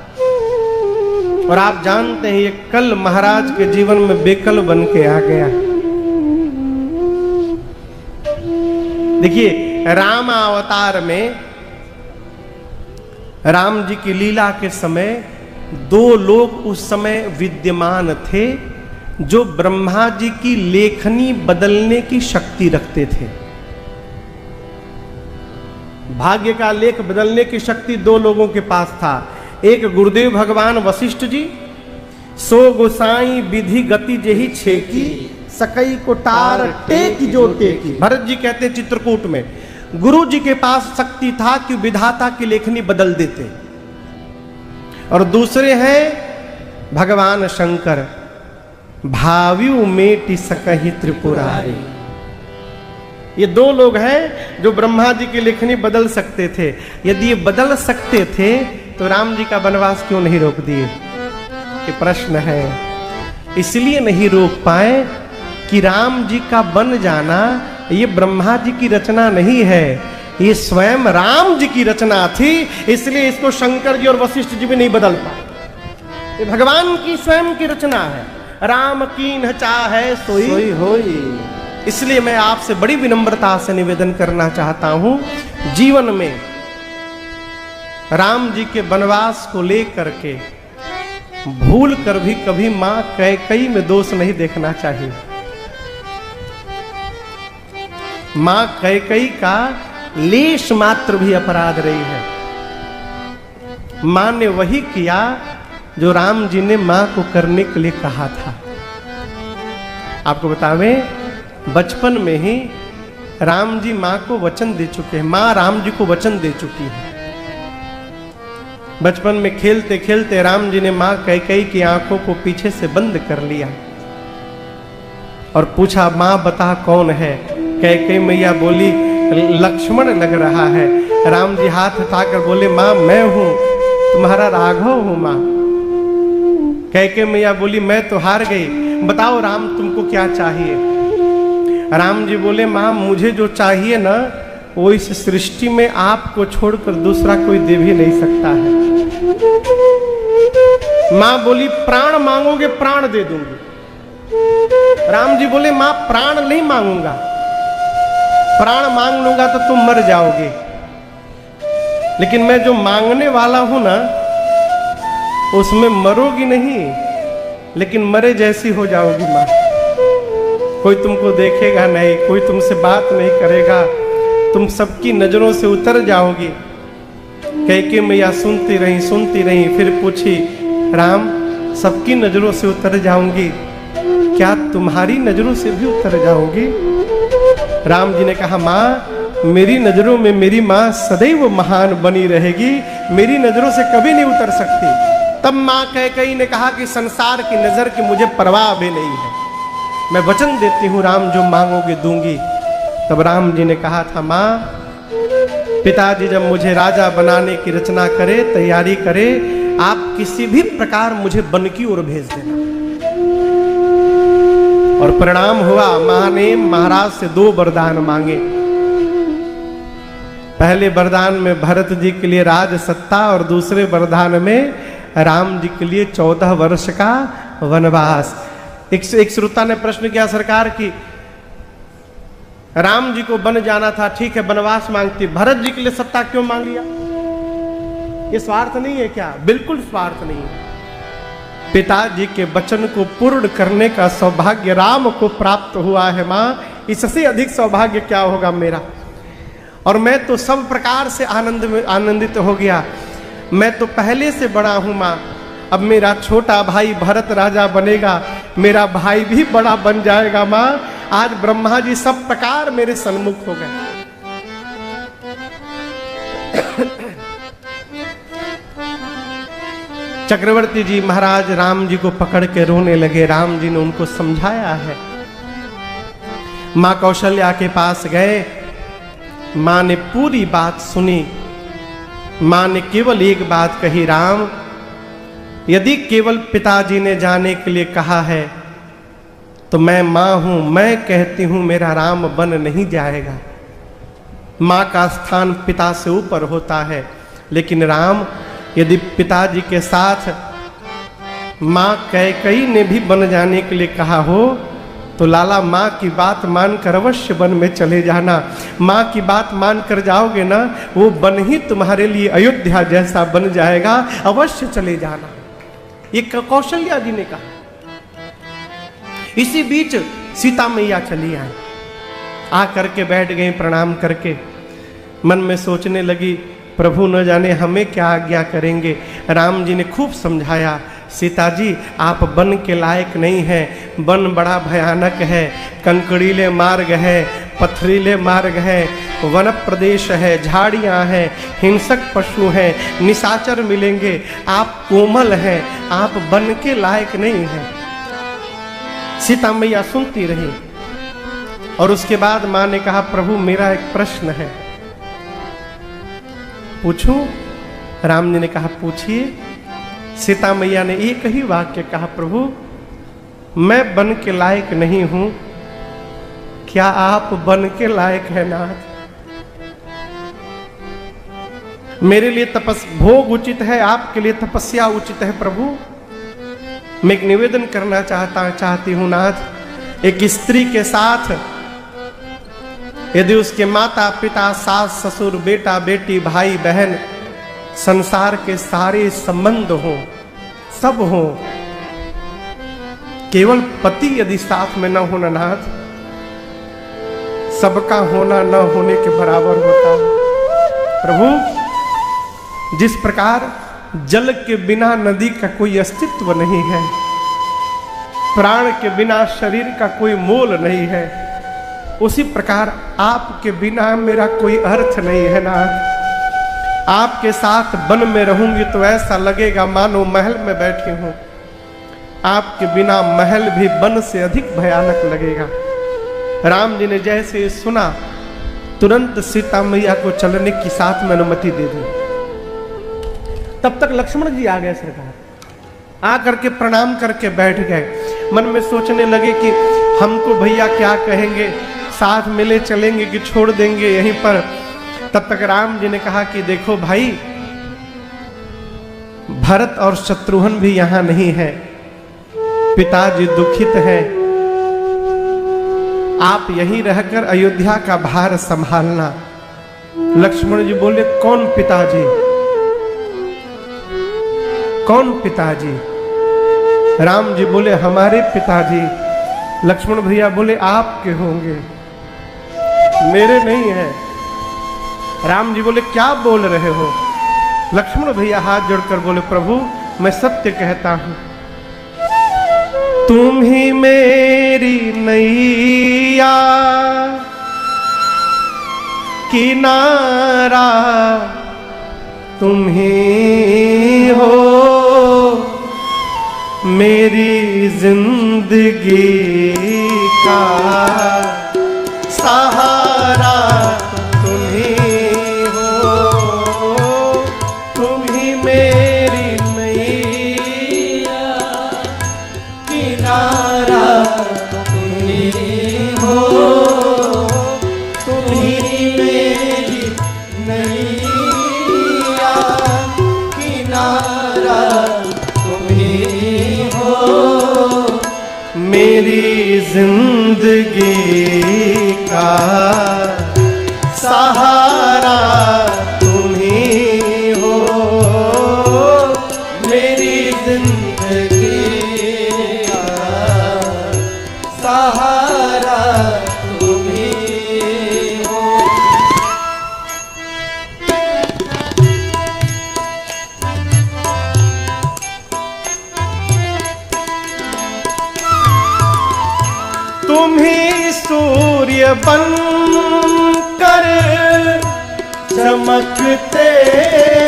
और आप जानते हैं ये कल महाराज के जीवन में बेकल बन के आ गया। देखिए राम अवतार में राम जी की लीला के समय दो लोग उस समय विद्यमान थे जो ब्रह्मा जी की लेखनी बदलने की शक्ति रखते थे। भाग्य का लेख बदलने की शक्ति दो लोगों के पास था। एक गुरुदेव भगवान वशिष्ठ जी, सो गोसाई विधि गति जेहि छेकी, सकई कोटार टेक जो टेकी। भरत जी कहते चित्रकूट में गुरु जी के पास शक्ति था कि विधाता की लेखनी बदल देते। और दूसरे हैं भगवान शंकर, भाव्यु मेटि सकहि त्रिपुरारी। ये दो लोग हैं जो ब्रह्मा जी की लेखनी बदल सकते थे। यदि ये बदल सकते थे तो राम जी का वनवास क्यों नहीं रोक दिए? ये प्रश्न है। इसलिए नहीं रोक पाए कि राम जी का बन जाना ये ब्रह्मा जी की रचना नहीं है, ये स्वयं राम जी की रचना थी। इसलिए इसको शंकर जी और वशिष्ठ जी भी नहीं बदल पाए। ये भगवान की स्वयं की रचना है। राम कीन्ह चाहे सोई होई। इसलिए मैं आपसे बड़ी विनम्रता से निवेदन करना चाहता हूं, जीवन में राम जी के वनवास को लेकर के भूल कर भी कभी मां कैकेयी में दोष नहीं देखना चाहिए। मां कैकेयी का लेश मात्र भी अपराध रही है। मां ने वही किया जो राम जी ने मां को करने के लिए कहा था। आपको बतावें, बचपन में ही राम जी मां को वचन दे चुके हैं। मां राम जी को वचन दे चुकी है। बचपन में खेलते खेलते राम जी ने मां कैकेयी की आंखों को पीछे से बंद कर लिया और पूछा, मां बता कौन है? कैकेयी मैया बोली, लक्ष्मण लग रहा है। राम जी हाथ उठाकर बोले, मां मैं हूं, तुम्हारा राघव हूं मां। कैकेयी मैया बोली, मैं तो हार गई, बताओ राम तुमको क्या चाहिए? राम जी बोले, मां मुझे जो चाहिए ना वो इस सृष्टि में आपको छोड़कर दूसरा कोई दे भी नहीं सकता है। मां बोली, प्राण मांगोगे प्राण दे दूंगी। राम जी बोले, मां प्राण नहीं मांगूंगा, प्राण मांग लूंगा तो तुम मर जाओगे, लेकिन मैं जो मांगने वाला हूं ना उसमें मरोगी नहीं, लेकिन मरे जैसी हो जाओगी मां। कोई तुमको देखेगा नहीं, कोई तुमसे बात नहीं करेगा, तुम सबकी नजरों से उतर जाओगी। कैकेयी मैया सुनती रही, फिर पूछी, राम सबकी नजरों से उतर जाऊंगी, क्या तुम्हारी नजरों से भी उतर जाऊंगी? राम जी ने कहा, मां मेरी नजरों में मेरी मां सदैव महान बनी रहेगी, मेरी नजरों से कभी नहीं उतर सकती। तब मां कैकेयी ने कहा कि संसार की नजर की मुझे परवाह भी नहीं है, मैं वचन देती हूं राम जो मांगोगे दूंगी। तब राम जी ने कहा था, मां पिताजी जब मुझे राजा बनाने की रचना करे, तैयारी करे, आप किसी भी प्रकार मुझे वन की ओर भेज देना। और परिणाम हुआ, मां ने महाराज से 2 वरदान मांगे। पहले वरदान में भरत जी के लिए राज सत्ता और दूसरे वरदान में राम जी के लिए 14 वर्ष का वनवास। एक श्रोता ने प्रश्न किया, सरकार की राम जी को बन जाना था, ठीक है वनवास मांगती, भरत जी के लिए सत्ता क्यों मांग लिया? ये स्वार्थ नहीं है क्या? बिल्कुल स्वार्थ नहीं है। पिताजी के वचन को पूर्ण करने का सौभाग्य राम को प्राप्त हुआ है मां, इससे अधिक सौभाग्य क्या होगा मेरा? और मैं तो सब प्रकार से आनंदित हो गया। मैं तो पहले से बड़ा हूं मां, अब मेरा छोटा भाई भरत राजा बनेगा, मेरा भाई भी बड़ा बन जाएगा मां। आज ब्रह्मा जी सब प्रकार मेरे सन्मुख हो गए। चक्रवर्ती जी महाराज राम जी को पकड़ के रोने लगे। राम जी ने उनको समझाया है। मां कौशल्या के पास गए, मां ने पूरी बात सुनी। मां ने केवल एक बात कही, राम यदि केवल पिताजी ने जाने के लिए कहा है तो मैं मां हूं, मैं कहती हूं मेरा राम बन नहीं जाएगा। मां का स्थान पिता से ऊपर होता है, लेकिन राम यदि पिताजी के साथ माँ कैकई ने भी बन जाने के लिए कहा हो तो लाला माँ की बात मानकर अवश्य वन में चले जाना। माँ की बात मान कर जाओगे ना, वो वन ही तुम्हारे लिए अयोध्या जैसा बन जाएगा, अवश्य चले जाना। ये कौशल्या जी ने कहा। इसी बीच सीता मैया चली आई, आ करके बैठ गई प्रणाम करके। मन में सोचने लगी प्रभु न जाने हमें क्या आज्ञा करेंगे। राम जी ने खूब समझाया, सीता जी आप वन के लायक नहीं हैं, वन बड़ा भयानक है, कंकड़ीले मार्ग है, पथरीले मार्ग है, वन प्रदेश है, झाड़ियाँ हैं, हिंसक पशु हैं, निशाचर मिलेंगे, आप कोमल हैं, आप वन के लायक नहीं हैं। सीता मैया सुनती रही और उसके बाद माँ ने कहा प्रभु मेरा एक प्रश्न है, पूछूं? राम जी ने कहा पूछिए। सीता मैया ने एक ही वाक्य कहा, प्रभु मैं वन के लायक नहीं हूं, क्या आप वन के लायक है नाथ? मेरे लिए भोग उचित है, आपके लिए तपस्या उचित है प्रभु। मैं एक निवेदन करना चाहती हूं नाथ। एक स्त्री के साथ यदि उसके माता पिता सास ससुर बेटा बेटी भाई बहन संसार के सारे संबंध हो, सब हो, केवल पति यदि साथ में न होना नाथ, सबका होना न होने के बराबर होता है। प्रभु जिस प्रकार जल के बिना नदी का कोई अस्तित्व नहीं है, प्राण के बिना शरीर का कोई मोल नहीं है, उसी प्रकार आपके बिना मेरा कोई अर्थ नहीं है नाथ। आपके साथ वन में रहूंगी तो ऐसा लगेगा मानो महल में बैठी हूं, आपके बिना महल भी वन से अधिक भयानक लगेगा। राम जी ने जैसे सुना तुरंत सीता मैया को चलने की साथ में अनुमति दे दी। तब तक लक्ष्मण जी आ गए सरकार, आ करके प्रणाम करके बैठ गए। मन में सोचने लगे कि हमको भैया क्या कहेंगे, साथ मिले चलेंगे कि छोड़ देंगे यहीं पर। तब तक राम जी ने कहा कि देखो भाई, भरत और शत्रुघ्न भी यहां नहीं है, पिताजी दुखित हैं, आप यहीं रहकर अयोध्या का भार संभालना। लक्ष्मण जी बोले कौन पिताजी, कौन पिताजी? राम जी बोले हमारे पिताजी। लक्ष्मण भैया बोले आपके होंगे, मेरे नहीं है। राम जी बोले क्या बोल रहे हो? लक्ष्मण भैया हाथ जोड़कर बोले प्रभु मैं सत्य कहता हूं, तुम ही मेरी नैया किनारा, तुम ही हो मेरी जिंदगी का सहारा, तुम ही हो, तुम ही मेरी नैया किनारा, तुम ही हो, तुम ही मेरी नैया किनारा, तुम ही हो मेरी जिंदगी का सहारा, तुम ही हो मेरी जिंदगी का सहारा, तुम ही हो। तुम ही सूर्य बनकर चमकते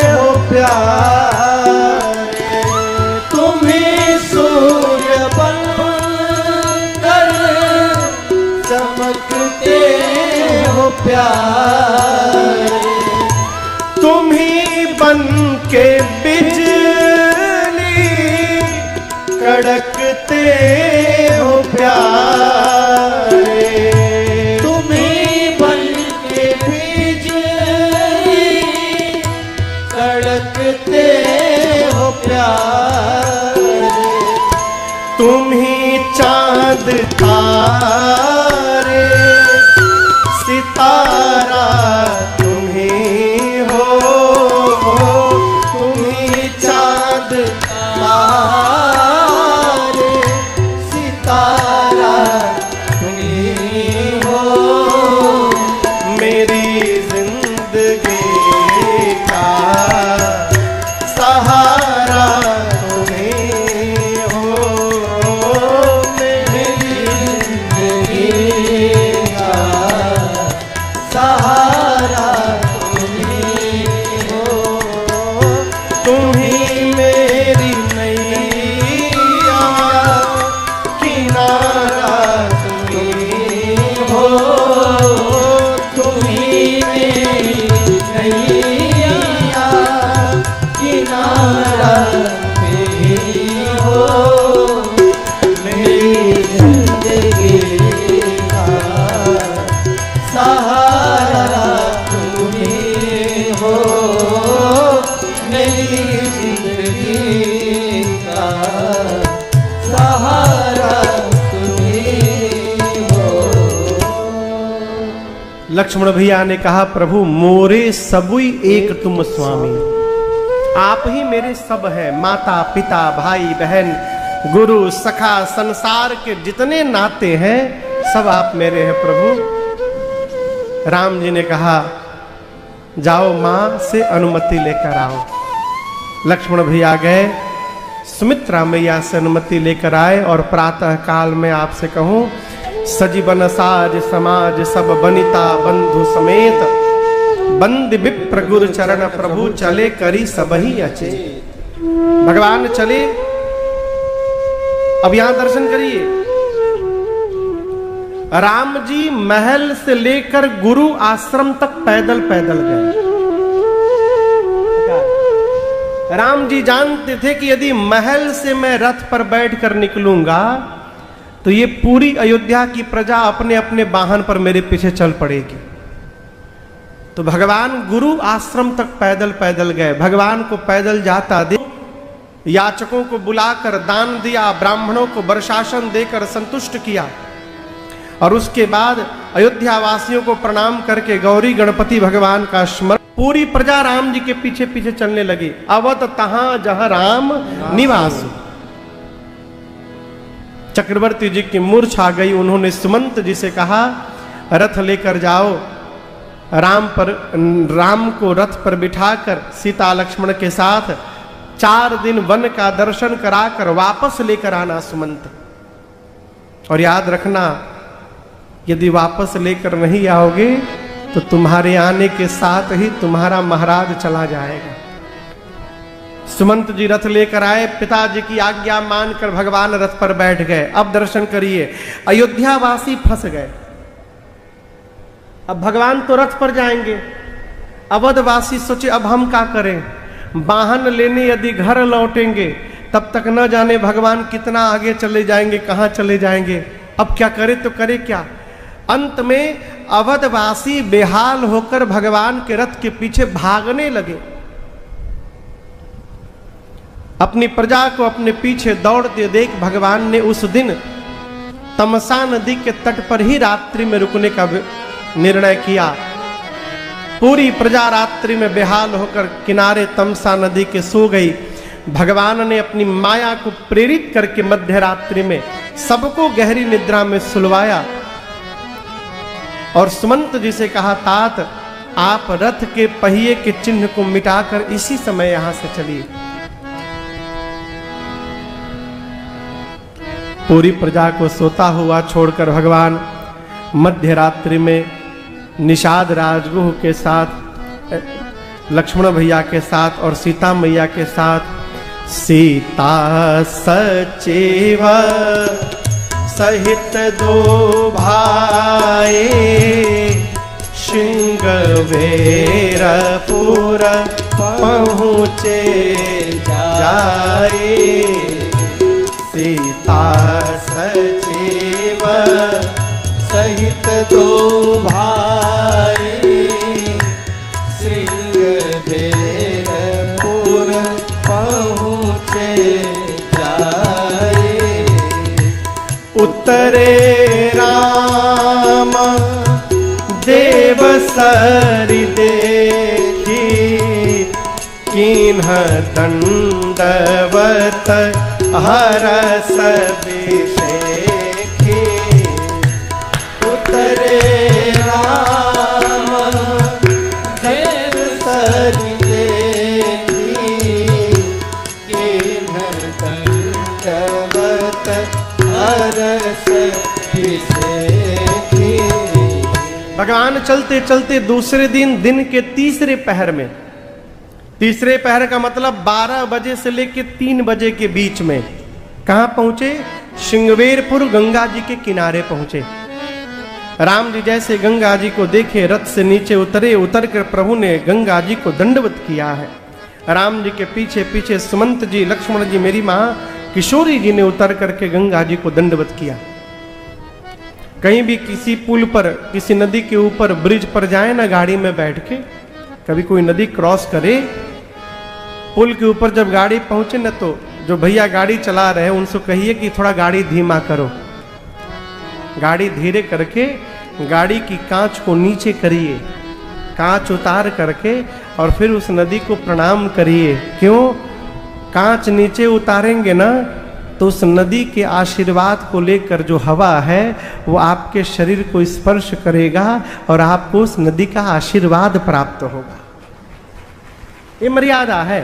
हो प्यारे, तुम ही सूर्य बनकर चमकते हो प्यारे, तुम ही बन के बिजली कड़कते हो प्यारे, तुम ही बन के बिजली कड़कते तुम ही चांद तारे सितारा तुम ही हो, तुम ही चांद तारे सितारा तुम ही हो, मेरी जिंदगी का सहारा तुम ही हो, मेरी जिंदगी का सहारा तुम ही हो, तुम ही मेरी नैया किनारा तुम ही हो, तुम ही मेरी नैया किनारा तुम ही हो, मेरी जिंदगी का सहारा तुम ही हो, मेरी जिंदगी का सहारा तुम ही हो। लक्ष्मण भैया ने कहा, प्रभु मोरे सबुई एक तुम स्वामी, आप ही मेरे सब हैं, माता पिता भाई बहन गुरु सखा संसार के जितने नाते हैं सब आप मेरे हैं प्रभु। राम जी ने कहा, जाओ मां से अनुमति लेकर आओ। लक्ष्मण भैया गए, सुमित्रा मैया से अनुमति लेकर आए और प्रातः काल में आपसे कहूं, सजीवन साज समाज सब बनिता बंधु समेत, बंद विप्र गुरु चरण प्रभु चले करी सबही अचे। भगवान चले, अब यहां दर्शन करिए, राम जी महल से लेकर गुरु आश्रम तक पैदल पैदल गए। राम जी जानते थे कि यदि महल से मैं रथ पर बैठकर निकलूंगा तो ये पूरी अयोध्या की प्रजा अपने अपने वाहन पर मेरे पीछे चल पड़ेगी। तो भगवान गुरु आश्रम तक पैदल पैदल गए। भगवान को पैदल जाता देख याचकों को बुलाकर दान दिया, ब्राह्मणों को वर्षासन देकर संतुष्ट किया और उसके बाद अयोध्या वासियों को प्रणाम करके गौरी गणपति भगवान का स्मरण, पूरी प्रजा राम जी के पीछे पीछे चलने लगी। अवत तहां जहां राम निवास। चक्रवर्ती जी की मूर्छा गई। उन्होंने सुमंत जी से कहा, रथ लेकर जाओ, राम को रथ पर बिठाकर सीता लक्ष्मण के साथ 4 दिन वन का दर्शन कराकर वापस लेकर आना सुमंत। और याद रखना, यदि वापस लेकर नहीं आओगे तो तुम्हारे आने के साथ ही तुम्हारा महाराज चला जाएगा। सुमंत जी रथ लेकर आए, पिताजी की आज्ञा मानकर भगवान रथ पर बैठ गए। अब दर्शन करिए, अयोध्या वासी फंस गए। अब भगवान तो रथ पर जाएंगे, अवधवासी सोचे अब हम क्या करें, वाहन लेने यदि घर लौटेंगे तब तक न जाने भगवान कितना आगे चले जाएंगे, कहां चले जाएंगे। अब क्या करे तो करे क्या। अंत में अवधवासी बेहाल होकर भगवान के रथ के पीछे भागने लगे। अपनी प्रजा को अपने पीछे दौड़ते देख भगवान ने उस दिन तमसा नदी के तट पर ही रात्रि में रुकने का निर्णय किया। पूरी प्रजा रात्रि में बेहाल होकर किनारे तमसा नदी के सो गई। भगवान ने अपनी माया को प्रेरित करके मध्य रात्रि में सबको गहरी निद्रा में सुलवाया और सुमंत जी से कहा, तात आप रथ के पहिए के चिन्ह को मिटाकर इसी समय यहां से चलिए। पूरी प्रजा को सोता हुआ छोड़कर भगवान मध्य रात्रि में निषाद राजगुह के साथ, लक्ष्मण भैया के साथ और सीता मैया के साथ, सीता सचेव सहित 2 भाई श्रृंगवेरपुर पहुँचे जाए। सीता सचेव सहित 2 भाई श्रृंगवेरपुर पहुँचे जाए। उतरे राम देव सरि देखी, कीन्ह दंडवत हरस बिसेखी। उतरे राम देव सरि देखी, कीन्ह दंडवत हरस बिसेखी। भगवान चलते चलते दूसरे दिन के तीसरे पहर में, तीसरे पहर का मतलब 12 बजे से लेकर 3 बजे के बीच में कहां पहुंचे? श्रृंगवेरपुर गंगा जी के किनारे पहुंचे। राम जी जैसे गंगा जी को देखे रथ से नीचे उतरे, उतर कर प्रभु ने गंगा जी को दंडवत किया है। राम जी के पीछे पीछे सुमंत जी, लक्ष्मण जी, मेरी मां किशोरी जी ने उतर करके गंगा जी को दंडवत किया। कहीं भी किसी पुल पर, किसी नदी के ऊपर ब्रिज पर जाए ना गाड़ी में बैठ के, कभी कोई नदी क्रॉस करे, पुल के ऊपर जब गाड़ी पहुंचे ना तो जो भैया गाड़ी चला रहे हैं उनसे कहिए कि थोड़ा गाड़ी धीमा करो। गाड़ी धीरे करके गाड़ी की कांच को नीचे करिए, कांच उतार करके और फिर उस नदी को प्रणाम करिए। क्यों? कांच नीचे उतारेंगे ना तो उस नदी के आशीर्वाद को लेकर जो हवा है वो आपके शरीर को स्पर्श करेगा और आपको उस नदी का आशीर्वाद प्राप्त होगा। ये मर्यादा है।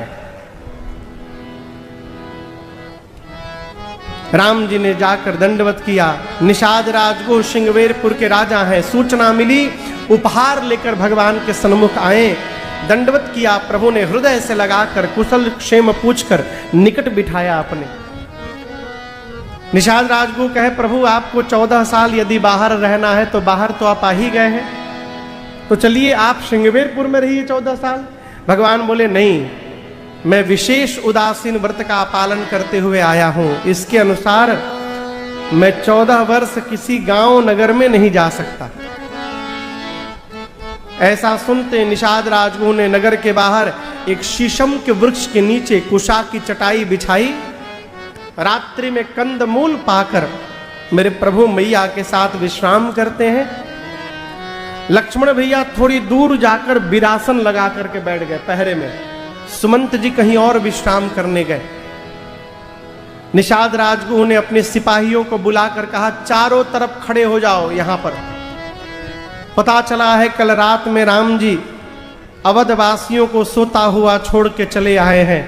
राम जी ने जाकर दंडवत किया। निषाद राजगुह श्रृंगवेरपुर के राजा हैं, सूचना मिली, उपहार लेकर भगवान के सन्मुख आए। दंडवत किया, प्रभु ने हृदय से लगाकर कुशल क्षेम पूछकर निकट बिठाया अपने। निषाद राजगुह कहे, प्रभु आपको 14 साल यदि बाहर रहना है तो बाहर तो आप आ ही गए हैं, तो चलिए आप श्रृंगवेरपुर में रहिए 14 साल। भगवान बोले नहीं, मैं विशेष उदासीन व्रत का पालन करते हुए आया हूं, इसके अनुसार मैं 14 वर्ष किसी गांव नगर में नहीं जा सकता। ऐसा सुनते निषाद राजगुह ने नगर के बाहर एक शीशम के वृक्ष के नीचे कुशा की चटाई बिछाई। रात्रि में कंदमूल पाकर मेरे प्रभु मैया के साथ विश्राम करते हैं। लक्ष्मण भैया थोड़ी दूर जाकर विरासन लगा करके बैठ गए पहरे में। सुमंत जी कहीं और विश्राम करने गए। निषाद राजगुह ने अपने सिपाहियों को बुलाकर कहा, चारों तरफ खड़े हो जाओ। यहां पर पता चला है कल रात में राम जी अवधवासियों को सोता हुआ छोड़ के चले आए हैं।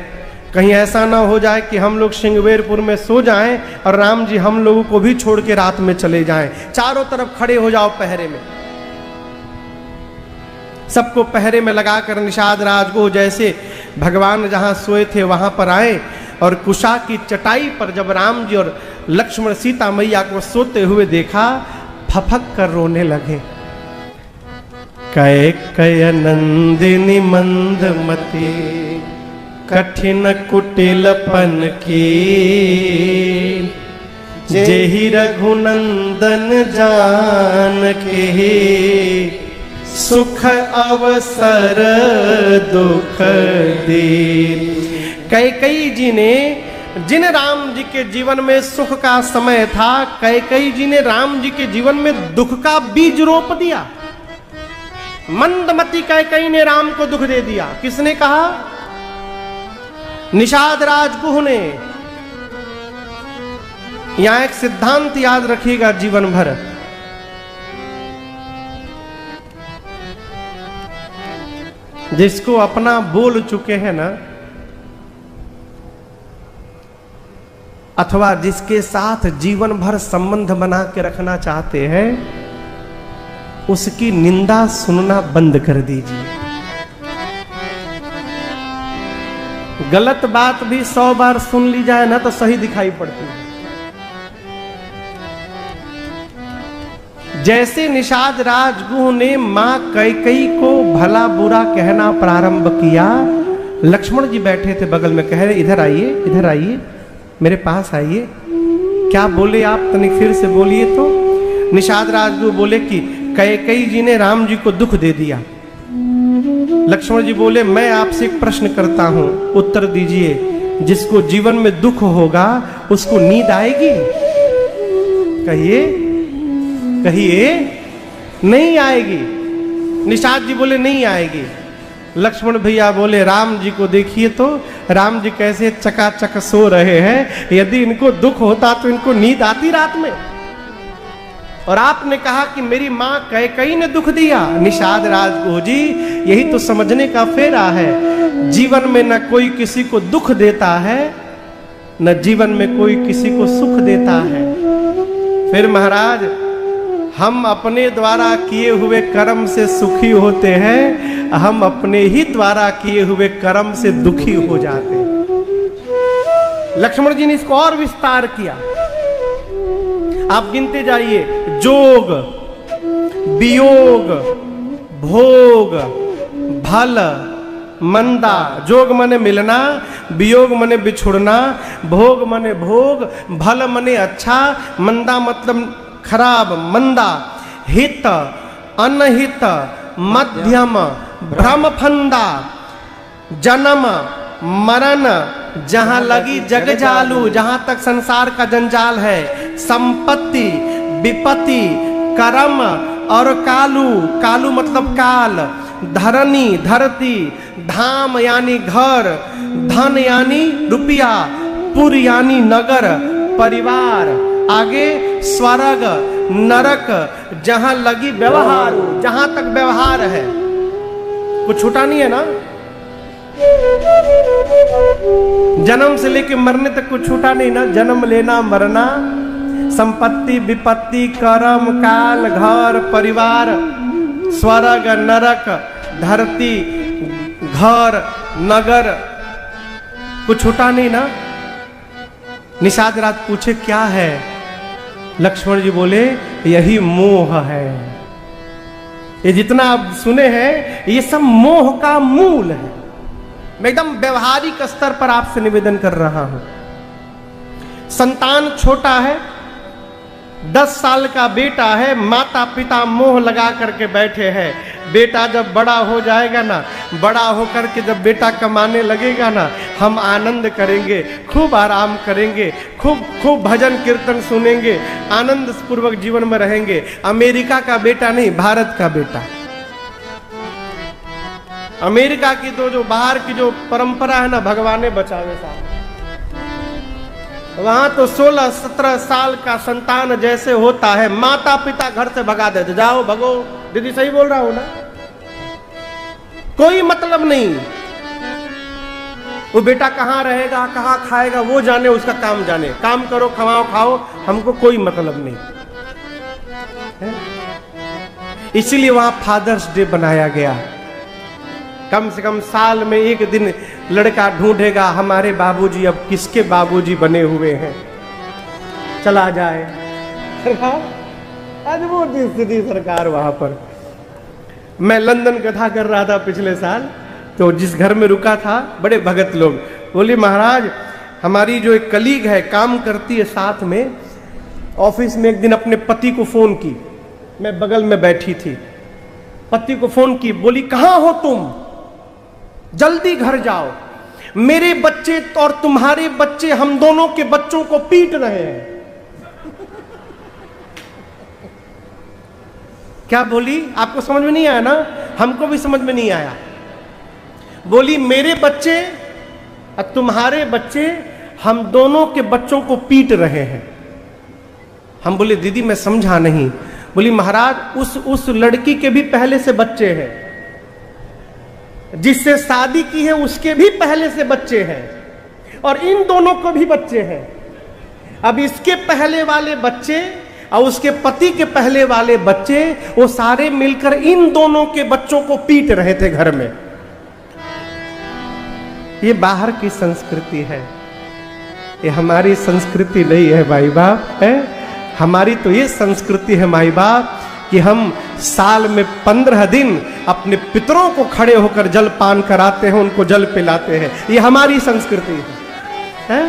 कहीं ऐसा ना हो जाए कि हम लोग श्रृंगवेरपुर में सो जाएं और राम जी हम लोगों को भी छोड़ के रात में चले जाएं। चारों तरफ खड़े हो जाओ पहरे में। सबको पहरे में लगाकर निषाद राजगुह जैसे भगवान जहां सोए थे वहां पर आए और कुशा की चटाई पर जब राम जी और लक्ष्मण सीता मैया को सोते हुए देखा, फफक कर रोने लगे। कैकेयी नंदिनी मंदमती कठिन कुटिलपन की, जेहि रघुनंदन जान के, सुख अवसर दुख दीन। कैकेयी जी ने जिन राम जी के जीवन में सुख का समय था, कैकेयी जी ने राम जी के जीवन में दुख का बीज रोप दिया। मंदमती कैकेयी ने राम को दुख दे दिया। किसने कहा? निषाद राजगुह ने। यहां एक सिद्धांत याद रखिएगा जीवन भर। जिसको अपना बोल चुके हैं ना, अथवा जिसके साथ जीवन भर संबंध बना के रखना चाहते हैं, उसकी निंदा सुनना बंद कर दीजिए। गलत बात भी 100 बार सुन ली जाए ना तो सही दिखाई पड़ती है। जैसे निषाद राजगुह ने मां कैकेयी को भला बुरा कहना प्रारंभ किया, लक्ष्मण जी बैठे थे बगल में, कह रहे इधर आइए, मेरे पास आइए। क्या बोले आप? तनिक फिर से बोलिए। तो निषाद राजगुह बोले कि कैकेयी जी ने राम जी को दुख दे दिया। लक्ष्मण जी बोले, मैं आपसे एक प्रश्न करता हूं, उत्तर दीजिए। जिसको जीवन में दुख होगा उसको नींद आएगी? कहिए कहिए, नहीं आएगी। निषाद जी बोले नहीं आएगी। लक्ष्मण भैया बोले राम जी को देखिए तो, राम जी कैसे चकाचक सो रहे हैं, यदि इनको दुख होता तो इनको नींद आती रात में। और आपने कहा कि मेरी मां कैकेयी ने दुख दिया। निषाद राज को जी यही तो समझने का फेरा है, जीवन में न कोई किसी को दुख देता है, न जीवन में कोई किसी को सुख देता है। फिर महाराज हम अपने द्वारा किए हुए कर्म से सुखी होते हैं, हम अपने ही द्वारा किए हुए कर्म से दुखी हो जाते हैं। लक्ष्मण जी ने इसको और विस्तार किया। आप गिनते जाइए, जोग, वियोग, भोग, भल, मंदा। जोग मने मिलना, वियोग मने बिछुड़ना, भोग मने भोग, भल मने अच्छा, मंदा मतलब खराब मंदा, हित अनहित, मध्यम भ्रमफंदा, जन्म मरण, जहां लगी जग जालू, जहां तक संसार का जंजाल है, संपत्ति विपत्ति, कर्म और कालू, कालू मतलब काल, धरनी धरती, धाम यानी घर, धन यानी रुपया, पुर यानी नगर, परिवार, आगे स्वर्ग नरक, जहां लगी व्यवहार, जहां तक व्यवहार है, कुछ छूटा नहीं है ना। जन्म से लेके मरने तक कुछ छूटा नहीं ना, जन्म लेना मरना, संपत्ति विपत्ति, कर्म काल, घर परिवार, स्वर्ग नरक, धरती घर नगर, कुछ छूटा नहीं ना। निषाद राज पूछे क्या है? लक्ष्मण जी बोले यही मोह है। ये जितना आप सुने हैं ये सब मोह का मूल है। मैं एकदम व्यवहारिक स्तर पर आपसे निवेदन कर रहा हूं। संतान छोटा है, 10 साल का बेटा है, माता पिता मोह लगा करके बैठे हैं। बेटा जब बड़ा हो जाएगा ना, बड़ा होकर के जब बेटा कमाने लगेगा ना, हम आनंद करेंगे, खूब आराम करेंगे, खूब भजन कीर्तन सुनेंगे, आनंद पूर्वक जीवन में रहेंगे। अमेरिका का बेटा नहीं, भारत का बेटा। अमेरिका की तो जो बाहर की जो परंपरा है ना, भगवाने बचावे साहब, वहां तो 16-17 साल का संतान जैसे होता है, माता पिता घर से भगा देते, जाओ भगो। दीदी सही बोल रहा हूं ना? कोई मतलब नहीं। वो बेटा कहां रहेगा, कहां खाएगा, वो जाने, उसका काम जाने। काम करो, खवाओ, खाओ, हमको कोई मतलब नहीं है? इसीलिए वहां फादर्स डे बनाया गया। कम से कम साल में एक दिन लड़का ढूंढेगा हमारे बाबूजी अब किसके बाबूजी बने हुए हैं, चला जाए। अद्भुत स्थिति सरकार वहां पर। मैं लंदन कथा कर रहा था पिछले साल, तो जिस घर में रुका था बड़े भगत लोग बोले महाराज हमारी जो एक कलीग है, काम करती है साथ में, ऑफिस में एक दिन अपने पति को फोन की, मैं बगल में बैठी थी, पति को फोन की, बोली कहां हो तुम, जल्दी घर जाओ, मेरे बच्चे और तुम्हारे बच्चे हम दोनों के बच्चों को पीट रहे हैं। क्या बोली? आपको समझ में नहीं आया ना? हमको भी समझ में नहीं आया। बोली मेरे बच्चे और तुम्हारे बच्चे हम दोनों के बच्चों को पीट रहे हैं। हम बोले दीदी मैं समझा नहीं। बोली महाराज उस लड़की के भी पहले से बच्चे हैं, जिससे शादी की है उसके भी पहले से बच्चे हैं, और इन दोनों को भी बच्चे हैं। अब इसके पहले वाले बच्चे और उसके पति के पहले वाले बच्चे, वो सारे मिलकर इन दोनों के बच्चों को पीट रहे थे घर में। ये बाहर की संस्कृति है, ये हमारी संस्कृति नहीं है भाई बाप है। हमारी तो ये संस्कृति है माई बाप कि हम साल में 15 दिन अपने पितरों को खड़े होकर जल पान कराते हैं, उनको जल पिलाते हैं। ये हमारी संस्कृति है?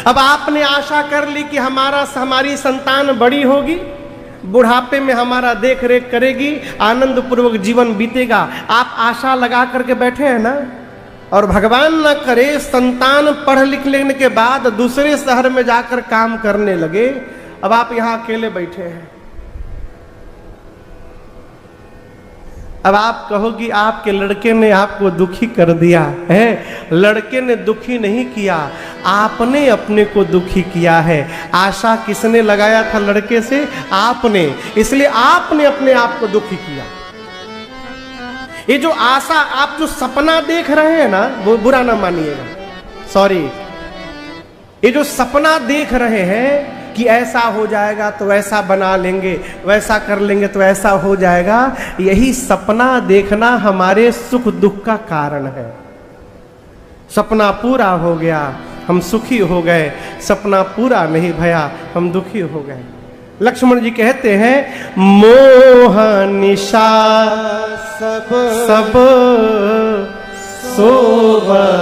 अब आपने आशा कर ली कि हमारी संतान बड़ी होगी, बुढ़ापे में हमारा देख रेख करेगी, आनंद पूर्वक जीवन बीतेगा। आप आशा लगा करके बैठे हैं ना, और भगवान न करे संतान पढ़ लिख लेने के बाद दूसरे शहर में जाकर काम करने लगे। अब आप यहां अकेले बैठे हैं। अब आप कहो कि आपके लड़के ने आपको दुखी कर दिया है। लड़के ने दुखी नहीं किया, आपने अपने को दुखी किया है। आशा किसने लगाया था लड़के से? आपने। इसलिए आपने अपने आप को दुखी किया। ये जो आशा, आप जो सपना देख रहे हैं ना, वो बुरा ना मानिएगा, सॉरी। ये जो सपना देख रहे हैं कि ऐसा हो जाएगा तो वैसा बना लेंगे, वैसा कर लेंगे तो ऐसा हो जाएगा, यही सपना देखना हमारे सुख दुख का कारण है। सपना पूरा हो गया, हम सुखी हो गए। सपना पूरा नहीं भया, हम दुखी हो गए। लक्ष्मण जी कहते हैं, मोह निशा सब सोवनिहार।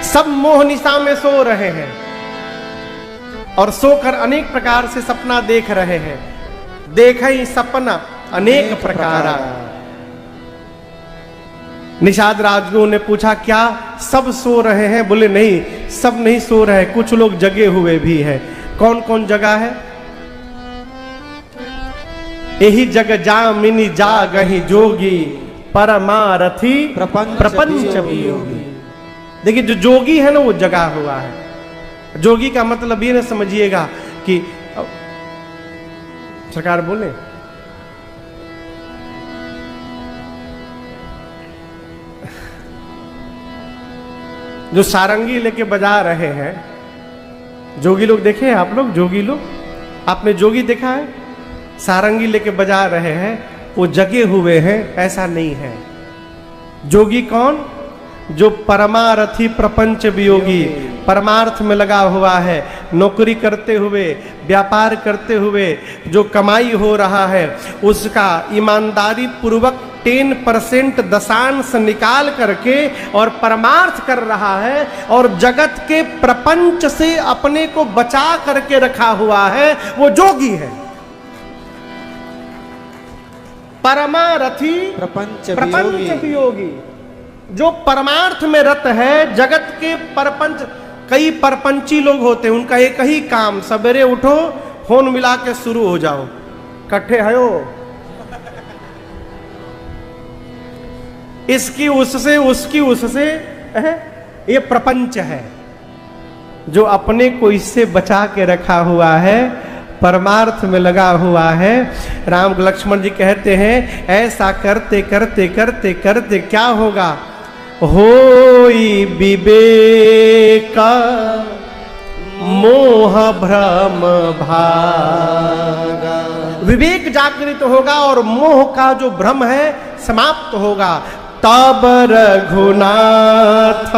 सब मोह निशा में सो रहे हैं और सोकर अनेक प्रकार से सपना देख रहे हैं। देखई सपना अनेक प्रकारा। निषाद राजगुरु ने पूछा, क्या सब सो रहे हैं? बोले नहीं, सब नहीं सो रहे, कुछ लोग जगे हुए भी हैं। कौन कौन जगा है? यही जग जामिनी जागहि जोगी, परमारथी प्रपंच वियोगी। देखिए, जो जोगी है ना, वो जगा हुआ है। जोगी का मतलब ये ना समझिएगा कि सरकार बोले, जो सारंगी लेके बजा रहे हैं, जोगी लोग देखे हैं आप लोग? जोगी लोग, आपने जोगी देखा है? सारंगी लेके बजा रहे हैं, वो जगे हुए हैं, ऐसा नहीं है। जोगी कौन? जो परमारथी प्रपंच वियोगी, परमार्थ में लगा हुआ है। नौकरी करते हुए, व्यापार करते हुए जो कमाई हो रहा है, उसका ईमानदारी पूर्वक 10% दशांश निकाल करके और परमार्थ कर रहा है, और जगत के प्रपंच से अपने को बचा करके रखा हुआ है, वो जोगी है। परमारथी प्रपंच वियोगी, जो परमार्थ में रत है। जगत के परपंच, कई परपंची लोग होते हैं, उनका एक ही काम, सवेरे उठो, फोन मिला के शुरू हो जाओ, कट्ठे हो, इसकी उससे, उसकी उससे, ये प्रपंच है। जो अपने को इससे बचा के रखा हुआ है, परमार्थ में लगा हुआ है। राम लक्ष्मण जी कहते हैं, ऐसा करते करते करते करते क्या होगा? होई विवेका मोह भ्रम भागा। विवेक जागृत होगा और मोह का जो भ्रम है समाप्त होगा। तब रघुनाथ